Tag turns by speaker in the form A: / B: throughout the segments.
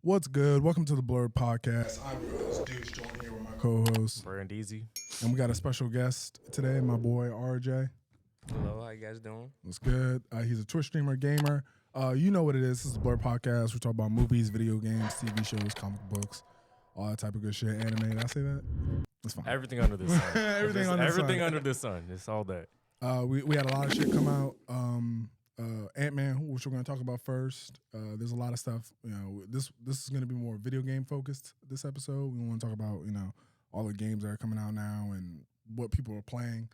A: What's good? Welcome to the Blerd podcast. I'm your host, Deuce, joined here with my co-host,
B: Brand Easy.
A: and we got a special guest today, my boy RJ.
C: Hello, how you guys doing?
A: What's good? He's a Twitch streamer, gamer. You know what it is. This is the Blerd podcast. We talk about movies, video games, TV shows, comic books, all that type of good shit. Anime. Did I say that? That's fine.
B: Everything under the sun.
A: Everything
B: under the sun. It's all that.
A: We had a lot of shit come out. Ant-Man, which we're going to talk about first. There's a lot of stuff. You know, this is going to be more video game focused. This episode, we want to talk about all the games that are coming out now and what people are playing,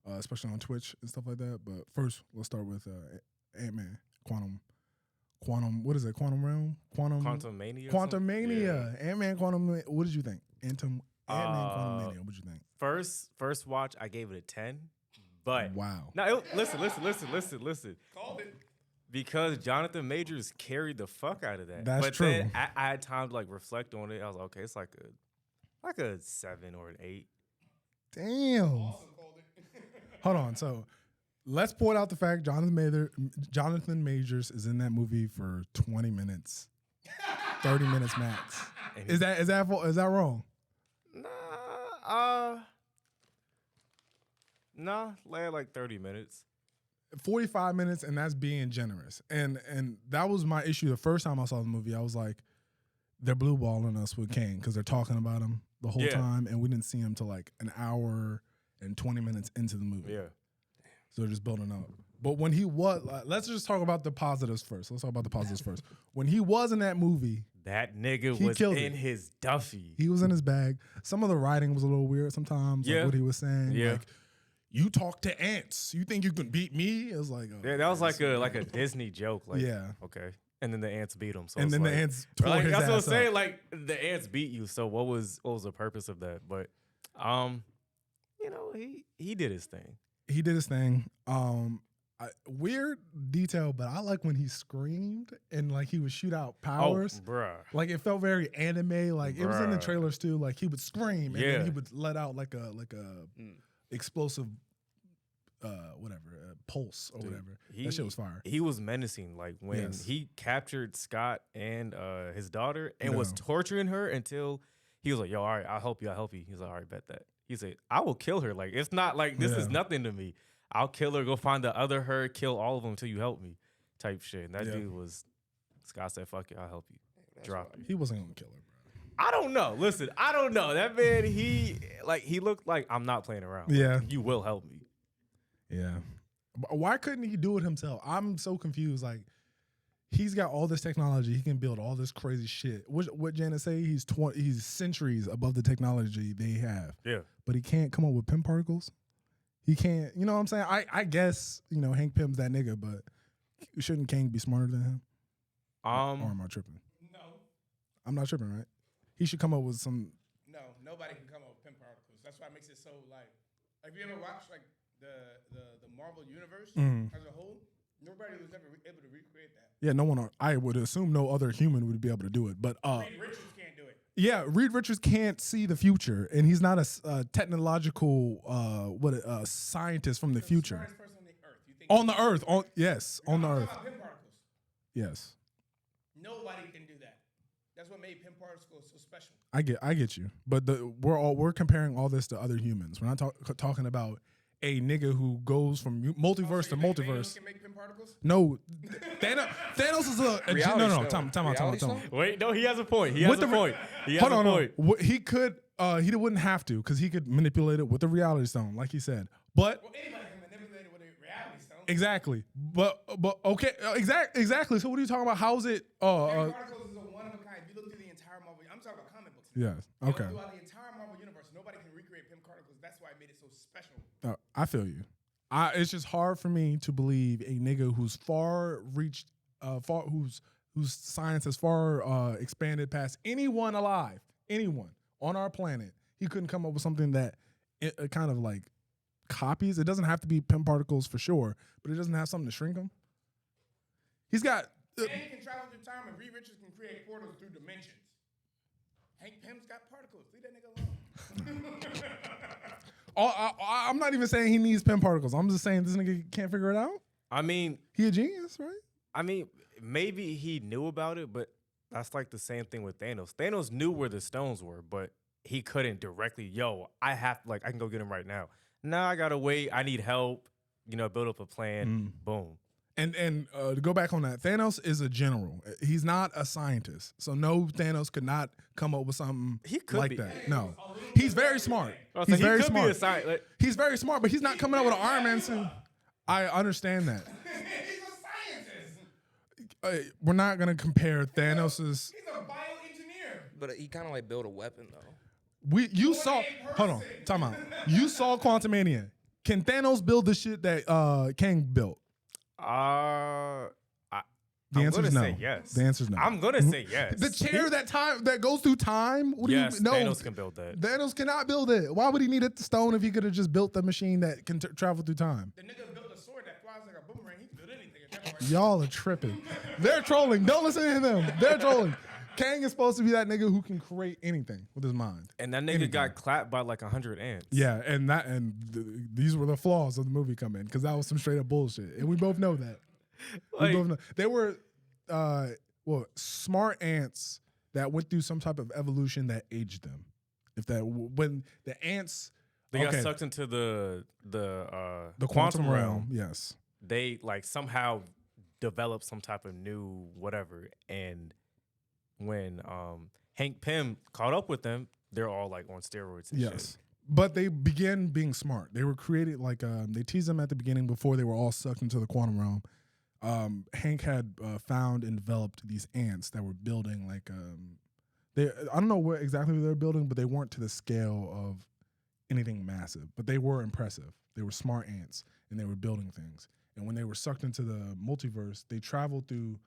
A: especially on Twitch and stuff like that. But first, let's start with Ant-Man, Quantum. What is it? Quantum Realm?
B: Quantum Mania.
A: Quantum Mania. Yeah. Ant-Man, Quantum. What did you think? Ant-Man, Quantum Mania. What did you think?
B: First watch, I gave it a 10. But
A: wow.
B: Now listen.
C: Called it.
B: Because Jonathan Majors carried the fuck out of that.
A: That's
B: but
A: true.
B: Then I had time to reflect on it. I was like, okay, it's like a 7 or an 8.
A: Damn.
C: Also called it.
A: Hold on. So let's point out the fact Jonathan Majors is in that movie for 20 minutes, 30 minutes max. Is that wrong?
B: Nah, like 30 minutes.
A: 45 minutes, and that's being generous. And that was my issue the first time I saw the movie. I was like, they're blue balling us with Kang because they're talking about him the whole time, and we didn't see him till like an hour and 20 minutes into the movie.
B: Yeah.
A: So they're just building up. But when he was, let's just talk about the positives first. Let's talk about the positives first. When he was in that movie,
B: That nigga
A: He
B: was
A: killed
B: in
A: it.
B: his Duffy.
A: he was in his bag. Some of the writing was a little weird sometimes, like
B: Yeah.
A: what he was saying.
B: Yeah.
A: Like, you talk to ants. You think you can beat me? It was like, oh,
B: Yeah, that was like a Disney joke. Like,
A: Yeah.
B: okay. And then the ants beat him. So
A: and
B: it's
A: then
B: like,
A: the ants tore
B: like,
A: his
B: that's
A: ass
B: what I'm
A: up.
B: saying. Like the ants beat you. So what was the purpose of that? But he did his thing.
A: He did his thing. Weird detail, but I like when he screamed and like he would shoot out powers.
B: Oh, bruh.
A: Like it felt very anime. Like it was in the
B: Bruh.
A: trailers too. Like he would scream and
B: Yeah.
A: then he would let out like a explosive, pulse or
B: Dude,
A: whatever. That shit was fire.
B: He was menacing. Like when
A: Yes.
B: he captured Scott and his daughter and was
A: No.
B: torturing her until he was like, "Yo, all right, I'll help you. He's like, "All right, bet that." He said, "I will kill her. Like it's not like this is
A: Yeah.
B: nothing to me. I'll kill her. Go find the other her. Kill all of them until you help me." Type shit. And that
A: Yeah.
B: dude was. Scott said, "Fuck it, I'll help you." Drop it.
A: He wasn't gonna kill her, bro.
B: I don't know. Listen, I don't know. That man, he looked like I'm not playing around.
A: Yeah.
B: Like, you will help me.
A: Yeah. Why couldn't he do it himself? I'm so confused. Like, he's got all this technology. He can build all this crazy shit. What Janet say? He's centuries above the technology they have.
B: Yeah.
A: But he can't come up with Pym particles. He can't. You know what I'm saying? I guess Hank Pym's that nigga, but shouldn't Kang be smarter than him? Or am I tripping?
C: No,
A: I'm not tripping, right? He should come up with some.
C: no, nobody can come up with Pym particles. That's why it makes it so like if you ever watch like the Marvel universe as a whole, nobody was ever able to recreate that.
A: Yeah, no one. I would assume no other human would be able to do it. But
C: Reed Richards can't do it.
A: yeah, Reed Richards can't see the future, and he's not a technological scientist from the future.
C: Smartest person on the earth. You think
A: On the earth, on the earth,
C: I'm talking about Pym particles.
A: yes.
C: Nobody can do that. That's what made Pym particles so special.
A: I get you, but we're comparing all this to other humans. We're not talking about a nigga who goes from multiverse to
C: So you think
A: multiverse.
C: Thanos can make Pym particles?
A: No, Thanos is a
D: Reality
A: no.
D: stone.
A: Time out.
D: Reality stone?
B: Wait, no, he has a point. He has a point.
A: Hold on, no. He could. He wouldn't have to because he could manipulate it with the reality stone, like he said. But
C: Well, anybody can manipulate it with a reality stone.
A: exactly. But okay. Exactly. So what are you talking about? How's it?
C: Pym particles is a one of a kind. If you look through the entire Marvel, I'm talking about comic books.
A: Yes. Okay.
C: Throughout the entire Marvel universe, nobody can recreate Pym particles. That's why it made it so special.
A: I feel you. It's just hard for me to believe a nigga who's whose science has far expanded past anyone alive, anyone on our planet. He couldn't come up with something that it kind of like copies. It doesn't have to be Pym particles for sure, but it doesn't have something to shrink them. He's got.
C: And he can travel through time, and Reed Richards can create portals through dimensions. Hank Pym's got particles. Leave that nigga alone.
A: I'm not even saying he needs Pym particles. I'm just saying this nigga can't figure it out.
B: I mean,
A: He a genius, right?
B: maybe he knew about it, but that's like the same thing with Thanos. Thanos knew where the stones were, but he couldn't directly. Yo, I can go get him right now. Now I gotta wait. I need help. Build up a plan. Boom.
A: And to go back on that, Thanos is a general. He's not a scientist. So no, Thanos could not come up with something
B: He could
A: like
B: be.
A: that. No, he's very smart.
B: So
A: He's
B: he
A: very
B: could
A: smart.
B: be a scientist.
A: He's very smart, but he's not coming up with an Iron Man suit. I understand that.
C: He's a scientist.
A: We're not gonna compare Thanos's.
C: He's a bioengineer.
D: But he kind of like built a weapon though.
A: You saw. Hold on, time out. You saw Quantumania. Can Thanos build the shit that Kang built?
B: I'm
A: The answer
B: gonna
A: is no.
B: say yes.
A: The answer is no.
B: I'm gonna say yes.
A: The chair that goes through time. What
B: Yes,
A: do you? No,
B: Thanos can build that.
A: Thanos cannot build it. Why would he need a stone if he could have just built the machine that can travel through time?
C: The nigga built a sword that flies like a boomerang. He can build anything at that point.
A: Y'all are tripping. They're trolling. Don't listen to them. They're trolling. Kang is supposed to be that nigga who can create anything with his mind.
B: And that nigga got clapped by like 100 ants.
A: Yeah, and these were the flaws of the movie coming because that was some straight up bullshit, and we both know that. We both know they were smart ants that went through some type of evolution that aged them. When the ants
B: Got sucked into the
A: quantum realm, yes,
B: they like somehow developed some type of new whatever, and when Hank Pym caught up with them, they're all like on steroids and shit.
A: But they began being smart. They were created like they teased them at the beginning before they were all sucked into the quantum realm. Hank had found and developed these ants that were building like I don't know what exactly they were building, but they weren't to the scale of anything massive. But they were impressive. They were smart ants, and they were building things. And when they were sucked into the multiverse, they traveled through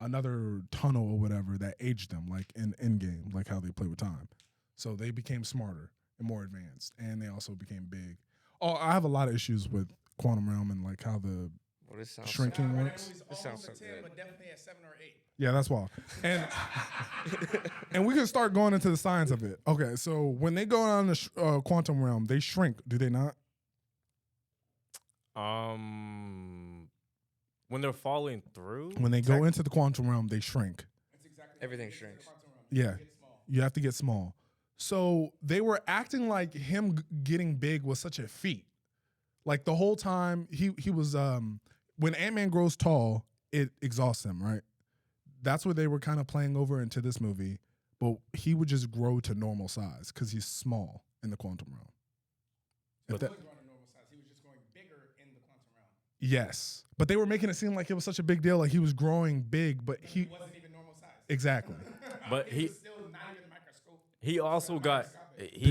A: another tunnel or whatever that aged them, like in Endgame, like how they play with time. So they became smarter and more advanced, and they also became big. Oh, I have a lot of issues with Quantum Realm and like how the shrinking works.
C: This sounds so good. But definitely at 7 or 8.
A: Yeah, that's wild. And and we can start going into the science of it. Okay, so when they go on the Quantum Realm, they shrink, do they not?
B: When they're falling through,
A: When they go into the Quantum Realm, they shrink.
C: That's exactly
D: Everything shrinks.
A: Yeah, you have to get small. So they were acting like him getting big was such a feat. Like the whole time he was when Ant-Man grows tall, it exhausts him, right? That's what they were kind of playing over into this movie. But he would just grow to normal size because he's small in the quantum realm.
C: But he wasn't growing to normal size. He was just growing bigger in the quantum realm.
A: Yes. But they were making it seem like it was such a big deal, like he was growing big, but he
C: wasn't even normal size.
A: Exactly.
B: But
C: he was still not even microscope.
B: he also got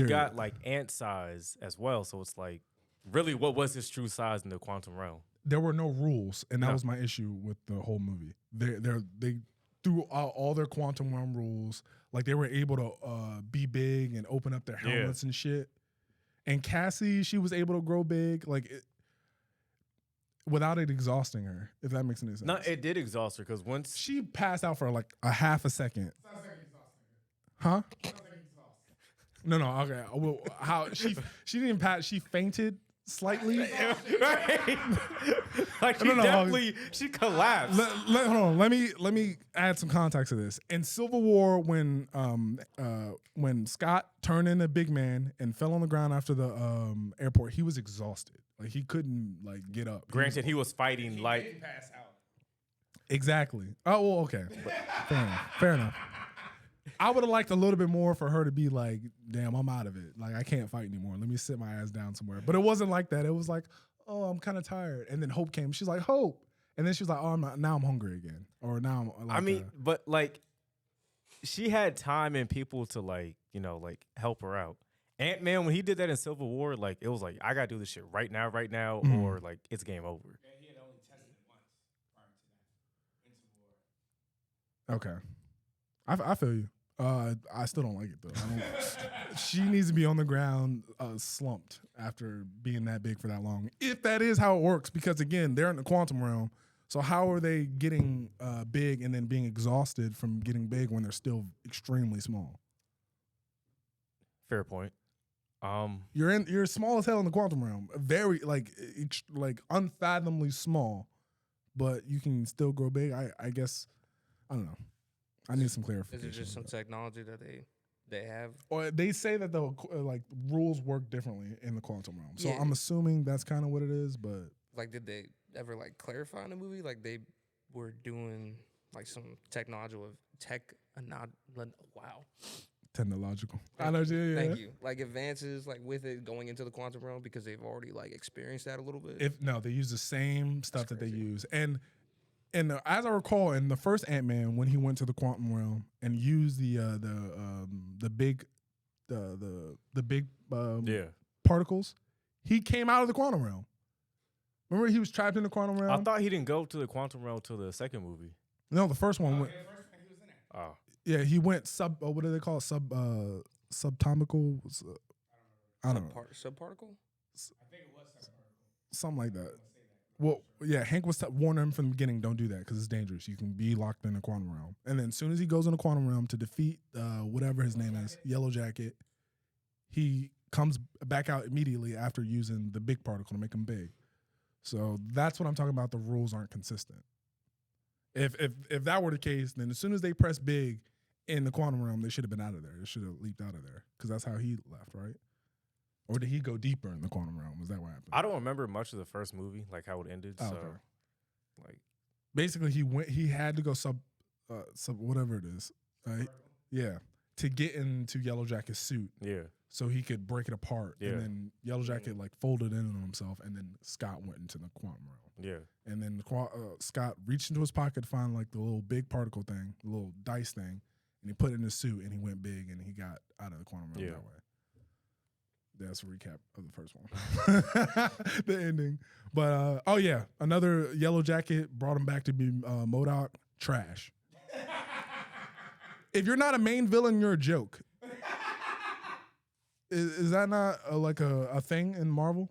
B: got like ant size as well. So it's like, really, what was his true size in the quantum realm?
A: There were no rules, and that was my issue with the whole movie. They threw out all their quantum realm rules. Like they were able to be big and open up their helmets and shit. And Cassie, she was able to grow big, without it exhausting her. If that makes any sense.
B: No, it did exhaust her because once
A: She passed out for like a half a second. Huh? No, okay. Well, how she didn't pass? She fainted slightly.
B: right, like she collapsed.
A: Hold on. Let me add some context to this. In Civil War, when Scott turned into Big Man and fell on the ground after the airport, he was exhausted. Like he couldn't get up.
B: Granted, he was fighting
C: He
B: like
C: did pass out.
A: Exactly. Oh, well, okay. Fair enough. I would have liked a little bit more for her to be like, damn, I'm out of it. Like, I can't fight anymore. Let me sit my ass down somewhere. But it wasn't like that. It was like, oh, I'm kind of tired. And then Hope came. She's like, Hope. And then she was like, oh, now I'm hungry again. Or now I'm
B: but she had time and people to help her out. Ant-Man, when he did that in Civil War, it was like, I got to do this shit right now, or it's game over.
C: Yeah, he had only tested it once prior to that in Civil War.
A: Okay. I feel you. I still don't like it though. She needs to be on the ground slumped after being that big for that long. If that is how it works, because again, they're in the quantum realm. So how are they getting big and then being exhausted from getting big when they're still extremely small?
B: Fair point.
A: You're small as hell in the quantum realm. Very unfathomably small, but you can still grow big. I guess I don't know. I need some
D: Is
A: clarification.
D: it just some technology that they have?
A: Or they say that the like rules work differently in the quantum realm. So
D: Yeah.
A: I'm assuming that's kind of what it is. But
D: Like, did they ever like clarify in the movie? Like they were doing like some wow.
A: technological. I know. Yeah.
D: Thank you. Like advances, like with it going into the quantum realm because they've already like experienced that a little bit.
A: If no, they use the same stuff that they
D: crazy.
A: use, and as I recall, in the first Ant-Man, when he went to the quantum realm and used the big
B: Yeah.
A: particles, he came out of the quantum realm. Remember, he was trapped in the quantum
B: I
A: realm.
B: thought he didn't go to the quantum realm till the second movie.
A: No, the first one went.
C: Yeah, the first one, he was in there.
B: Oh.
A: Yeah, he went what do they call it? Subatomical. I don't know.
D: Subparticle?
C: I think it was something.
A: Something like that. Well, yeah, Hank was warning him from the beginning, don't do that because it's dangerous. You can be locked in the quantum realm. And then as soon as he goes in the quantum realm to defeat whatever his name is, Yellow Jacket, he comes back out immediately after using the big particle to make him big. So that's what I'm talking about. The rules aren't consistent. If that were the case, then as soon as they press big in the quantum realm, they should have been out of there. They should have leaped out of there because that's how he left, right? Or did he go deeper in the quantum realm? Was that what happened?
B: I don't remember much of the first movie, like how it ended.
A: Oh,
B: so,
A: okay.
B: like,
A: Basically, he had to go sub whatever it is, yeah, to get into Yellow Jacket's suit
B: yeah,
A: so he could break it apart.
B: Yeah.
A: And then Yellow Jacket like folded in on himself, and then Scott went into the quantum realm.
B: yeah,
A: And then Scott reached into his pocket to find like the little big particle thing, the little dice thing, and he put it in his suit, and he went big, and he got out of the quantum realm
B: Yeah.
A: that way. That's a recap of the first one, the ending. But oh yeah, another Yellow Jacket brought him back to be MODOK. Trash. If you're not a main villain, you're a joke. Is that not like a thing in Marvel?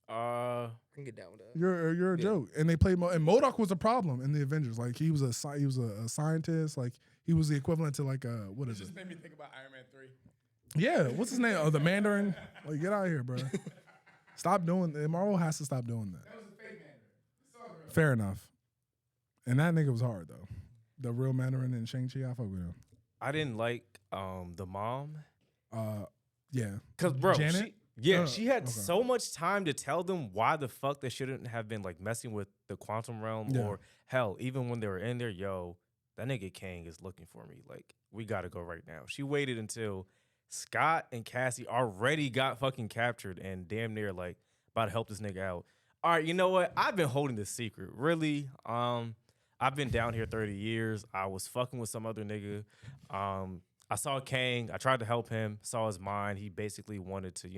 D: I can get down with that.
A: You're a joke, and they played and MODOK was a problem in the Avengers. Like he was a scientist. Like he was the equivalent to like what is
C: It
A: it?
C: just made me think about Iron Man 3.
A: Yeah, what's his name? Oh, the Mandarin. Like get out of here, bro. Stop doing that. Marvel has to stop doing that.
C: That was a fake Mandarin. It's all real.
A: Fair enough. And that nigga was hard though. The real Mandarin in Shang-Chi, I fuck with him.
B: I didn't like the mom.
A: Yeah.
B: Cause bro,
A: Janet?
B: she had
A: Okay.
B: so much time to tell them why the fuck they shouldn't have been like messing with the quantum realm,
A: Yeah.
B: or hell, even when they were in there, yo, that nigga Kang is looking for me. Like, we gotta go right now. She waited until Scott and Cassie already got fucking captured and damn near like about to help this nigga out. All right, you know what? I've been holding this secret. Really? I've been down here 30 years. I was fucking with some other nigga. I saw Kang. I tried to help him. Saw his mind. He basically wanted to,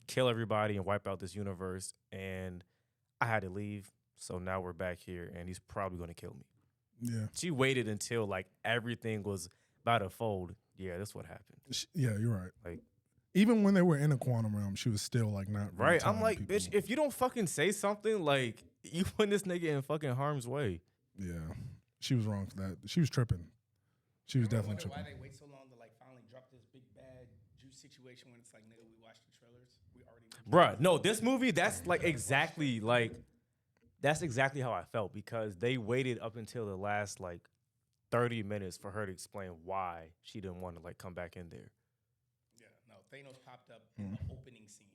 B: kill everybody and wipe out this universe. And I had to leave. So now we're back here, and he's probably going to kill me.
A: Yeah.
B: She waited until, like, everything was about to fold. Yeah, that's what happened.
A: Yeah, you're right.
B: Like,
A: even when they were in a quantum realm, she was still like not really
B: right? I'm
A: telling
B: like,
A: people.
B: bitch, if you don't fucking say something, like, you put this nigga in fucking harm's way.
A: Yeah, she was wrong for that. She was tripping. She was definitely tripping.
C: Why they wait so long to like finally drop this big bad juice situation when it's like, nigga, we watched the trailers. We already.
B: Bruh, no, this movie, that's like exactly how I felt, because they waited up until the last like 30 minutes for her to explain why she didn't want to like come back in there.
C: Yeah, no, Thanos popped up in the opening scene.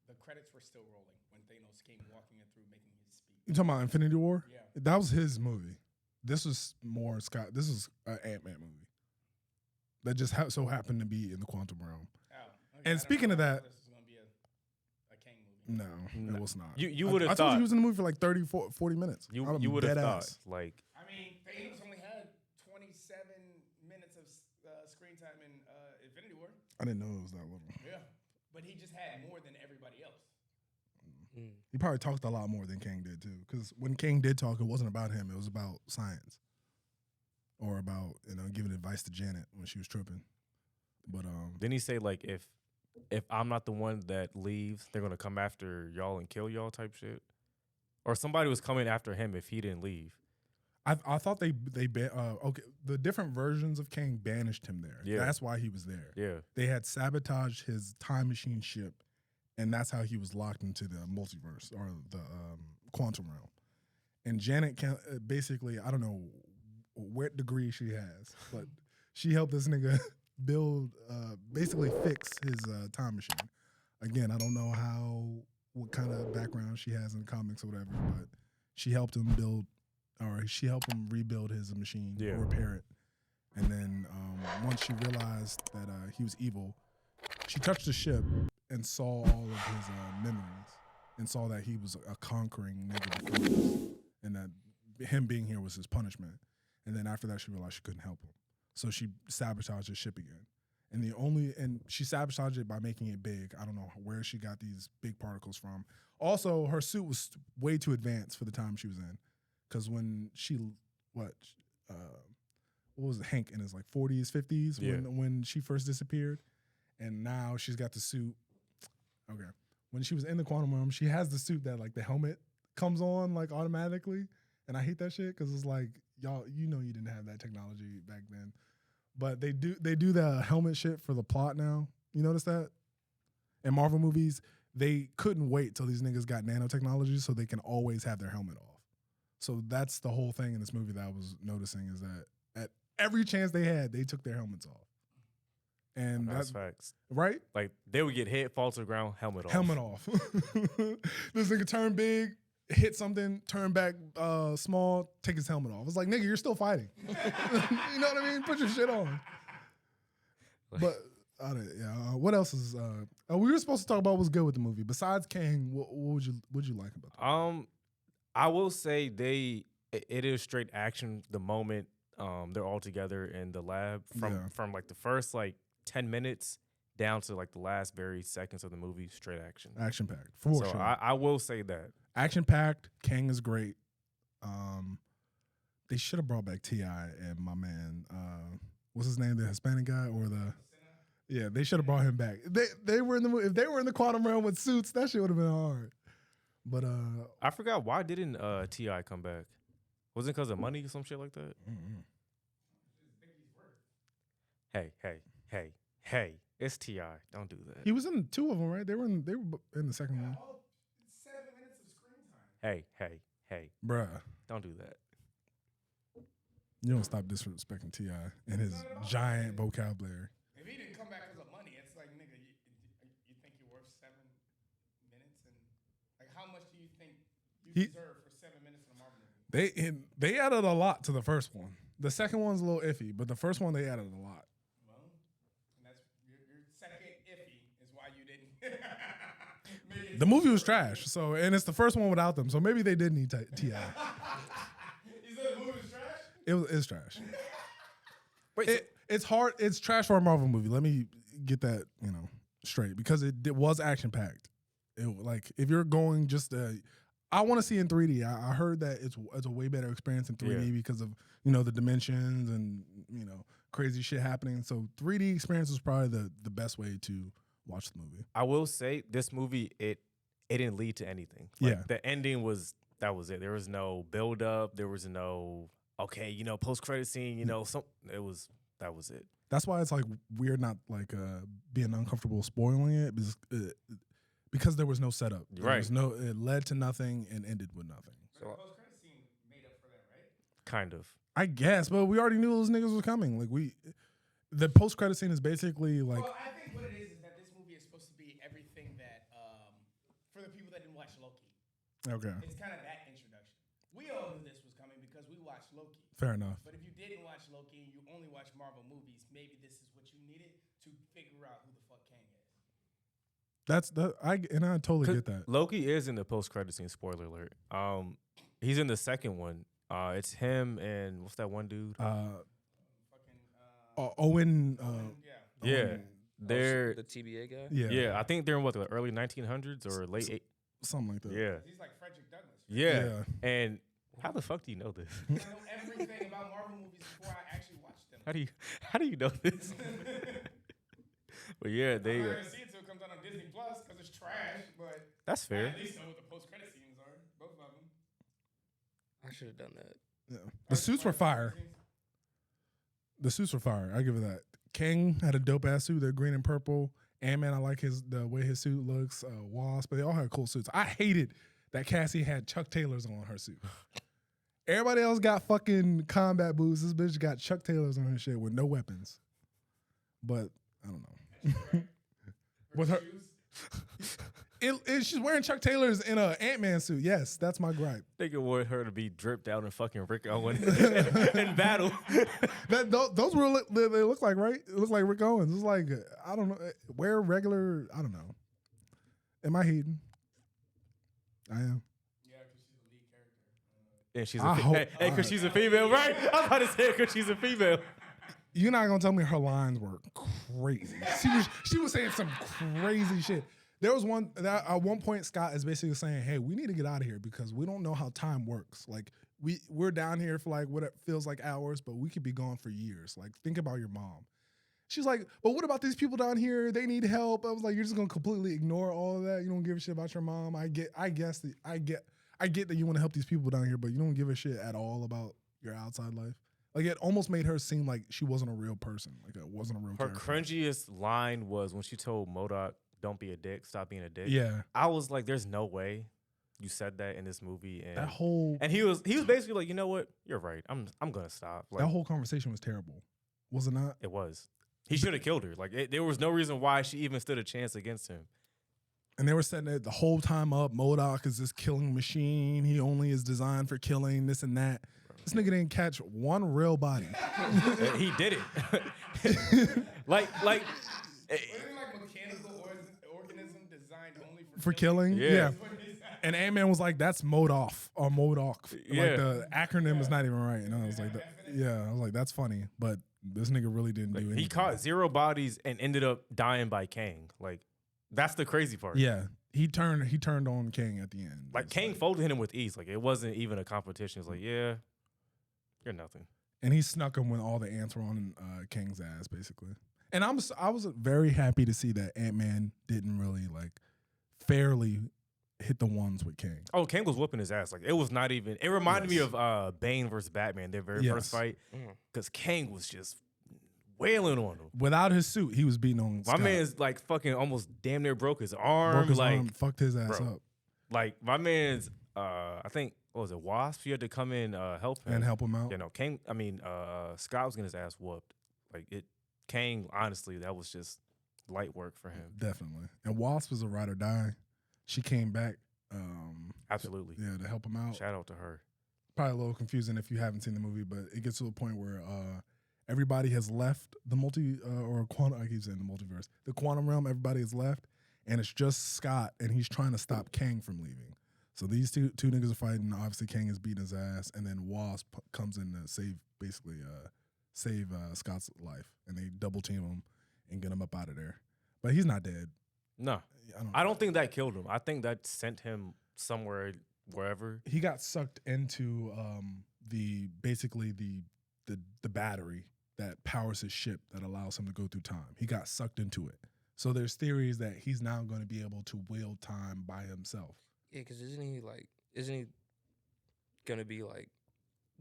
C: The credits were still rolling when Thanos came walking in through making his speech.
A: You talking about Infinity War?
C: Yeah.
A: That was his movie. This was more Scott. This is an Ant-Man movie that just so happened to be in the quantum realm.
C: Oh, okay,
A: And
C: I don't
A: speaking
C: know
A: of that-
C: if this is gonna be a Kang movie.
A: No, it was not.
B: You
A: I-
B: would have
A: I told you
B: thought.
A: he was in the movie for like 30, 40 minutes.
B: You
A: I'm
B: would have
A: dead
B: thought.
A: ass.
B: Like,
C: I mean, Thanos only had 27 minutes of screen time in Infinity War.
A: I didn't know it was that little.
C: Yeah, but he just had more than everybody else.
A: He probably talked a lot more than Kang did too. Because when Kang did talk, it wasn't about him. It was about science, or about giving advice to Janet when she was tripping. But
B: didn't he say like, if I'm not the one that leaves, they're gonna come after y'all and kill y'all type shit? Or somebody was coming after him if he didn't leave.
A: I thought they okay, the different versions of Kang banished him there.
B: Yeah.
A: That's why he was there.
B: Yeah.
A: They had sabotaged his time machine ship, and that's how he was locked into the multiverse or the quantum realm. And Janet basically, I don't know what degree she has, but she helped this nigga build, basically fix his time machine. Again, I don't know what kind of background she has in comics or whatever, but she helped him she helped him rebuild his machine or repair it. And then once she realized that he was evil, she touched the ship and saw all of his memories and saw that he was a conquering negative force and that him being here was his punishment. And then after that, she realized she couldn't help him. So she sabotaged his ship again. And she sabotaged it by making it big. I don't know where she got these big particles from. Also, her suit was way too advanced for the time she was in. Because when what was it, Hank in his like 40s, 50s when she first disappeared, and now she's got the suit. Okay, when she was in the quantum realm, she has the suit that like the helmet comes on like automatically, and I hate that shit because it's like y'all, you didn't have that technology back then, but they do the helmet shit for the plot now. You notice that in Marvel movies, they couldn't wait till these niggas got nanotechnology so they can always have their helmet off. So that's the whole thing in this movie that I was noticing is that at every chance they had, they took their helmets off. And
B: that's facts.
A: Right?
B: Like they would get hit, fall to the ground, helmet off.
A: Helmet off. This nigga turn big, hit something, turn back small, take his helmet off. It's like, nigga, you're still fighting. You know what I mean? Put your shit on. But what else is we were supposed to talk about what's good with the movie. Besides Kang, what would you like about it?
B: I will say it is straight action the moment they're all together in the lab from like the first like 10 minutes down to like the last very seconds of the movie, straight action.
A: Action packed. For sure.
B: I will say that. Action
A: packed, Kang is great. They should have brought back T.I. and my man, what's his name, the Hispanic guy or they should have brought him back. They were in the movie. If they were in the quantum realm with suits, that shit would have been hard. But
B: I forgot, why didn't T.I. come back? Was it because of money or some shit like that?
A: Mm-hmm.
B: Hey, it's T.I. Don't do that.
A: He was in two of them, right? They were in the second one.
C: 7 minutes of screen time.
B: Hey.
A: Bruh.
B: Don't do that.
A: You don't stop disrespecting T.I. and his giant vocabulary.
C: If he didn't come back because of money, it's like, nigga, you think you're worth 7 minutes? And like, how much do you think you deserve for 7 minutes in a Marvel movie?
A: They added a lot to the first one. The second one's a little iffy, but the first one they added a lot.
C: Well, and that's your second iffy is why you didn't.
A: The movie was trash, and it's the first one without them, so maybe they did need T.I.
C: You said the movie was trash?
A: It's trash. Wait, it's hard. It's trash for a Marvel movie. Let me get that straight because it was action packed. Like if you're going just I want to see in 3D. I heard that it's a way better experience in 3D because of the dimensions and crazy shit happening. So 3D experience is probably the best way to watch the movie.
B: I will say this movie it didn't lead to anything. Like, the ending was it. There was no build up. There was no post credit scene. That was it.
A: That's why it's like weird not like being uncomfortable spoiling it because there was no setup. It led to nothing and ended with nothing.
C: So the post credit scene made up for that, right?
B: Kind of.
A: I guess, but we already knew those niggas was coming. Like the post credit scene is basically like.
C: Well, I think what it is that this movie is supposed to be everything that for the people that didn't watch Loki.
A: Okay.
C: It's kind of that introduction. We all knew this was coming because we watched Loki.
A: Fair enough.
C: But if you didn't watch Loki and you only watch Marvel movies, maybe this is what you needed to figure out who the fuck Kang is.
A: I totally get that.
B: Loki is in the post credit scene. Spoiler alert. He's in the second one. It's him and what's that one dude?
A: Owen.
B: They're
D: the TBA guy.
B: Yeah. I think they're in the early 1900s or late
A: something like that.
B: Yeah.
C: He's like Frederick Douglass.
B: Yeah. And how the fuck do you know this?
C: I know everything about Marvel movies before I actually watched them.
B: How do you know this? But yeah,
C: I'm not gonna see it till it comes out on Disney Plus because it's trash. But
B: that's fair.
C: I at least know what the post credit scenes are. Both of them.
D: I should have done that.
A: Yeah. The suits were fire. I give it that. Kang had a dope ass suit. They're green and purple. Ant-Man, I like the way his suit looks. Wasp, but they all had cool suits. I hated that Cassie had Chuck Taylors on her suit. Everybody else got fucking combat boots. This bitch got Chuck Taylors on her shit with no weapons. But I don't know. With her, she's wearing Chuck Taylors in a Ant-Man suit. Yes, that's my gripe.
B: They could want her to be dripped out in fucking Rick Owens in battle.
A: Those were they look like, right? It looks like Rick Owens. It's like, I don't know. Wear regular, I don't know. Am I hating? I am.
B: And she's because she's a female, right? I was about to say because she's a female.
A: You're not gonna tell me her lines were crazy. She was saying some crazy shit. There was one that at one point Scott is basically saying, "Hey, we need to get out of here because we don't know how time works. Like we're down here for like what it feels like hours, but we could be gone for years. Like think about your mom." She's like, "But what about these people down here? They need help." I was like, "You're just gonna completely ignore all of that. You don't give a shit about your mom. I get that you want to help these people down here, but you don't give a shit at all about your outside life." Like it almost made her seem like she wasn't a real person. Like it wasn't a real
B: Her
A: character.
B: cringiest line was when she told MODOK, "Don't be a dick, stop being a dick."
A: Yeah.
B: I was like, "There's no way you said that in this movie." And
A: That whole
B: he was basically like, "You know what? You're right. I'm gonna stop." Like,
A: that whole conversation was terrible. Was it not?
B: it was. He should have killed her. Like there was no reason why she even stood a chance against him.
A: And they were setting it the whole time up. MODOK is this killing machine. He only is designed for killing this and that. This nigga didn't catch one real body.
B: He did it. like
C: Wasn't it like mechanical organism designed only
A: For killing?
B: Yeah.
A: And Ant-Man was like, that's MODOK or MODOK.
B: Yeah.
A: Like the acronym is not even right. And I was like, I was like, that's funny. But this nigga really didn't do anything.
B: he caught 0 bodies and ended up dying by Kang. Like that's the crazy part.
A: Yeah. He turned on Kang at the end.
B: Like
A: It's
B: Kang folded him with ease. Like it wasn't even a competition. It's like, yeah, you're nothing.
A: And he snuck him when all the ants were on Kang's ass, basically. And I was very happy to see that Ant-Man didn't really like fairly hit the ones with Kang.
B: Oh, Kang was whooping his ass. Like it was not even. It reminded me of Bane versus Batman, their very first fight, because Kang was just wailing on him.
A: Without his suit, he was beating on
B: My
A: Scott.
B: man's like fucking almost damn near broke his arm.
A: Broke his
B: like
A: arm, fucked his ass
B: bro.
A: up.
B: Like my man's, I think what was it, Wasp? He had to come in help him
A: And help him out.
B: You know, Scott was getting his ass whooped. Like it, Kang. Honestly, that was just light work for him.
A: Definitely. And Wasp was a ride or die. She came back.
B: Absolutely.
A: To help him out.
B: Shout out to her.
A: Probably a little confusing if you haven't seen the movie, but it gets to a point where everybody has left the quantum. I keep saying the multiverse. The quantum realm. Everybody has left, and it's just Scott, and he's trying to stop Kang from leaving. So these two niggas are fighting. Obviously, Kang is beating his ass, and then Wasp comes in to save Scott's life, and they double team him and get him up out of there. But he's not dead.
B: No, I don't think that killed him. I think that sent him somewhere, wherever.
A: He got sucked into the battery that powers his ship that allows him to go through time. He got sucked into it. So there's theories that he's now going to be able to wield time by himself.
D: Yeah, because isn't he gonna be like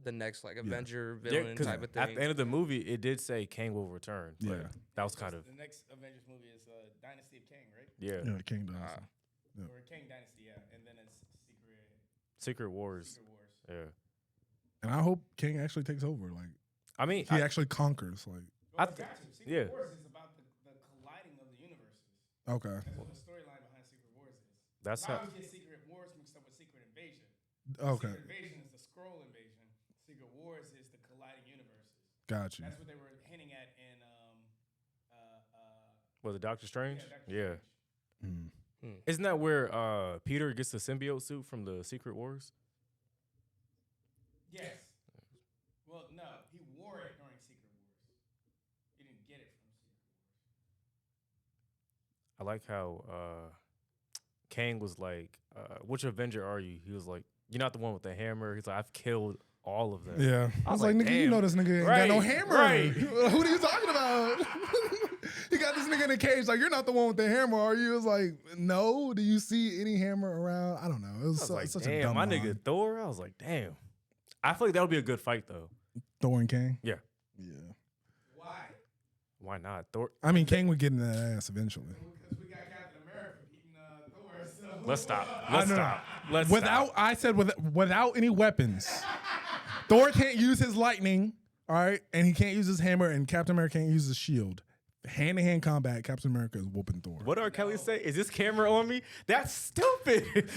D: the next like Avenger villain type of thing?
B: At the end of the movie, it did say Kang will return.
A: Yeah.
B: But that was kind of
C: the next Avengers movie is Dynasty of Kang, right?
B: yeah.
A: King Dynasty.
C: Or Kang Dynasty, yeah, and then it's
B: Secret Wars.
C: Secret Wars.
B: Yeah.
A: And I hope King actually takes over. Like
B: I mean,
A: he actually conquers. Like
C: Well, it's got to. Secret
B: yeah.
C: Wars is about the colliding of the universes.
A: okay,
C: That's what the storyline behind Secret Wars is.
B: That's
C: I
B: how.
C: always get Secret Wars mixed up with Secret Invasion.
A: okay,
C: Secret Invasion is the Skrull invasion. Secret Wars is the colliding universes.
A: got you.
C: That's what they were hinting at in
B: Was it Doctor Strange?
C: Doctor
B: Yeah.
C: Strange.
B: Isn't that where Peter gets the symbiote suit from the Secret Wars?
C: Yes. Well, no, he wore it during Secret Wars. He didn't get it from Secret Wars.
B: I like how Kang was like, which Avenger are you? He was like, you're not the one with the hammer. He's like, I've killed all of them.
A: Yeah, I was like, nigga, you
B: damn.
A: know this nigga ain't got no
B: Right,
A: hammer.
B: right.
A: Who are you talking about? He got this nigga in a cage. Like, you're not the one with the hammer, are you? It was like, no. Do you see any hammer around? I don't know. It was,
B: I was like,
A: such a
B: damn,
A: dumb
B: my
A: line.
B: nigga Thor. I was like, damn. I feel like that would be a good fight though.
A: Thor and Kang.
B: Yeah.
A: Yeah.
C: Why?
B: Why not? Thor.
A: I mean, Kang would get in that ass eventually.
C: Because we got Captain America beating Thor. So
B: Let's stop.
A: I
B: Let's
A: know.
B: stop. Let's
A: Without,
B: stop.
A: I said without any weapons. Thor can't use his lightning, all right, and he can't use his hammer, and Captain America can't use his shield. Hand-to-hand combat, Captain America is whooping Thor.
B: What R. Kelly say? Is this camera on me? That's stupid.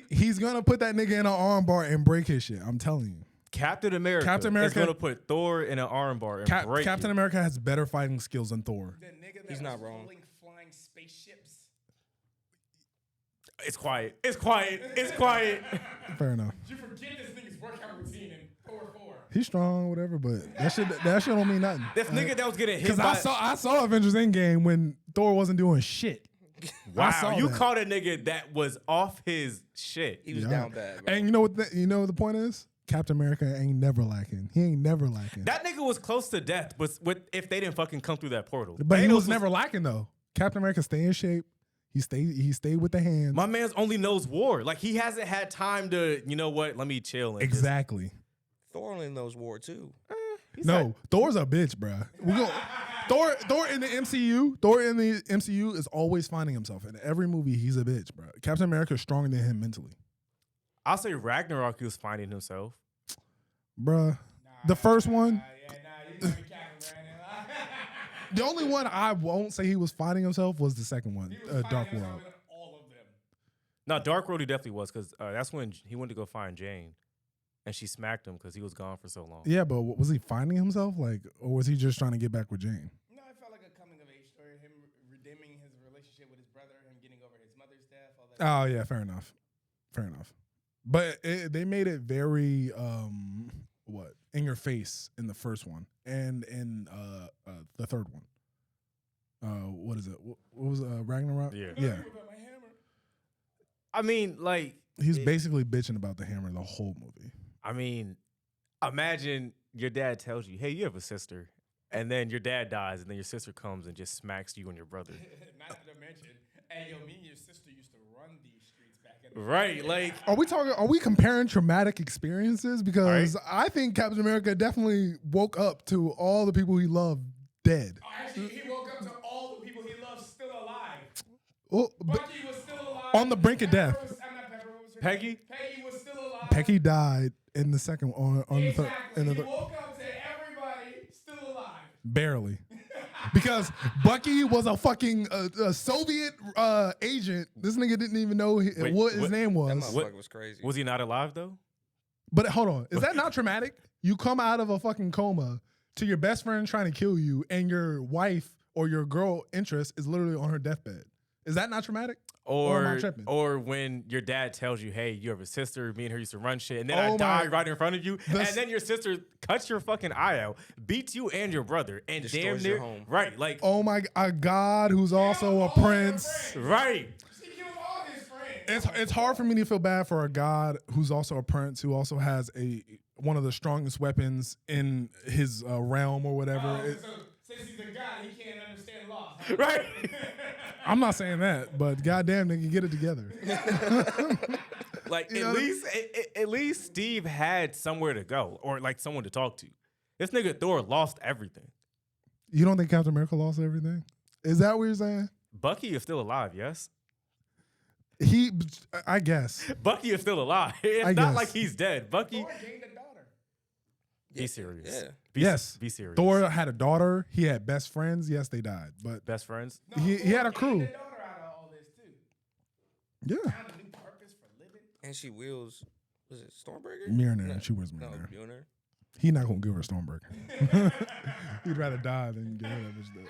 A: He's gonna put that nigga in an armbar and break his shit. I'm telling you.
B: Captain America is going to put Thor in an armbar and break
A: Captain
B: it.
A: America has better fighting skills than Thor.
C: The nigga that
D: He's not
C: was
D: wrong.
C: pulling flying spaceships.
B: It's quiet. It's quiet. It's quiet.
A: Fair enough.
C: You forget this nigga's workout routine in Thor 4.
A: He's strong, whatever, but that shit don't mean nothing.
B: This nigga that was getting hit
A: Because
B: by...
A: I saw Avengers Endgame when Thor wasn't doing shit. I saw
B: Wow, you
A: that.
B: caught a nigga that was off his shit.
D: He was
A: Yeah.
D: down bad. Bro.
A: And you know what? The point is, Captain America ain't never lacking. He ain't never lacking.
B: That nigga was close to death, but if they didn't fucking come through that portal.
A: But he
B: Thanos
A: was never lacking though. Captain America stay in shape. He stayed with the hands.
B: My man's only knows war. Like, he hasn't had time to, you know what, let me chill. And
A: Exactly.
D: Thor only knows war too.
A: No, Thor's a bitch, bruh. Thor in the MCU. Thor in the MCU is always finding himself. In every movie, he's a bitch, bro. Captain America is stronger than him mentally,
B: I'll say Ragnarok, he was finding himself.
A: bruh. The first one,
C: You might be capping, Brandon.
A: the only one I won't say he was finding himself was the second one,
C: He was
A: Dark
C: finding
A: World.
C: himself in all of them.
B: No, Dark World he definitely was, because that's when he went to go find Jane. And she smacked him because he was gone for so long.
A: Yeah, but was he finding himself, like, or was he just trying to get back with Jane?
C: No, it felt like a coming of age story. Him redeeming his relationship with his brother, him getting over his mother's death, all that.
A: Oh yeah, fair enough. But they made it very in your face in the first one and in the third one. What is it? What was Ragnarok?
B: Yeah.
A: Yeah.
C: My hammer.
B: I mean, like...
A: He's basically bitching about the hammer the whole movie.
B: I mean, imagine your dad tells you, hey, you have a sister. And then your dad dies, and then your sister comes and just smacks you and your brother.
C: Not to mention, hey, yo, me and your sister used to run these streets back in the
B: Right, like...
A: Are we comparing traumatic experiences? Because I think Captain America definitely woke up to all the people he loved dead.
C: Oh, actually, he woke up to all the people he loves still alive.
A: Well,
C: Bucky was still alive.
A: on the brink of death.
C: I'm not Pepper. What was her
B: Peggy?
C: name? Peggy was still alive.
A: Peggy died in the second on the third.
C: Exactly.
A: In the
C: He
A: third.
C: woke up to everybody still alive.
A: Barely. Because Bucky was a fucking a Soviet agent. This nigga didn't even know what his name
D: That
A: was.
D: motherfucker was crazy.
B: Was he not alive, though?
A: But hold on. Is that not traumatic? You come out of a fucking coma to your best friend trying to kill you, and your wife or your girl interest is literally on her deathbed. Is that not traumatic? Or am I tripping?
B: Or when your dad tells you, hey, you have a sister, me and her used to run shit, and then
A: Oh
B: I die
A: my-
B: right in front of you, and then your sister cuts your fucking eye out, beats you and your brother, and damn
D: Destroys
B: near...
D: your home.
B: Right, like...
A: Oh my, a god who's also a prince.
B: Right.
C: She killed all his friends.
A: It's hard for me to feel bad for a god who's also a prince who also has one of the strongest weapons in his realm or whatever.
C: So since he's a god, he can't understand law.
B: Right.
A: I'm not saying that, but goddamn, nigga, get it together.
B: Like,
A: You
B: at
A: know?
B: least Steve had somewhere to go, or like someone to talk to. This nigga Thor lost everything.
A: You don't think Captain America lost everything? Is that what you're saying?
B: Bucky is still alive, yes?
A: I guess.
B: Bucky is still alive. It's
A: I
B: not
A: guess.
B: like he's dead. Bucky,
C: Thor gained a daughter.
B: be serious.
D: Yeah.
A: Yes.
B: Be serious.
A: Thor had a daughter. He had best friends. Yes, they died, but
B: Best friends?
C: No,
A: He
C: Thor
A: had a crew.
C: gained a daughter out of all this too.
A: yeah.
C: Found a new purpose for living.
D: And she wields, was it Stormbreaker?
A: Mjolnir. She was
D: No,
A: Mjolnir.
D: Mjolnir.
A: He not gonna give her a Stormbreaker. He'd rather die than get her that bitch dead.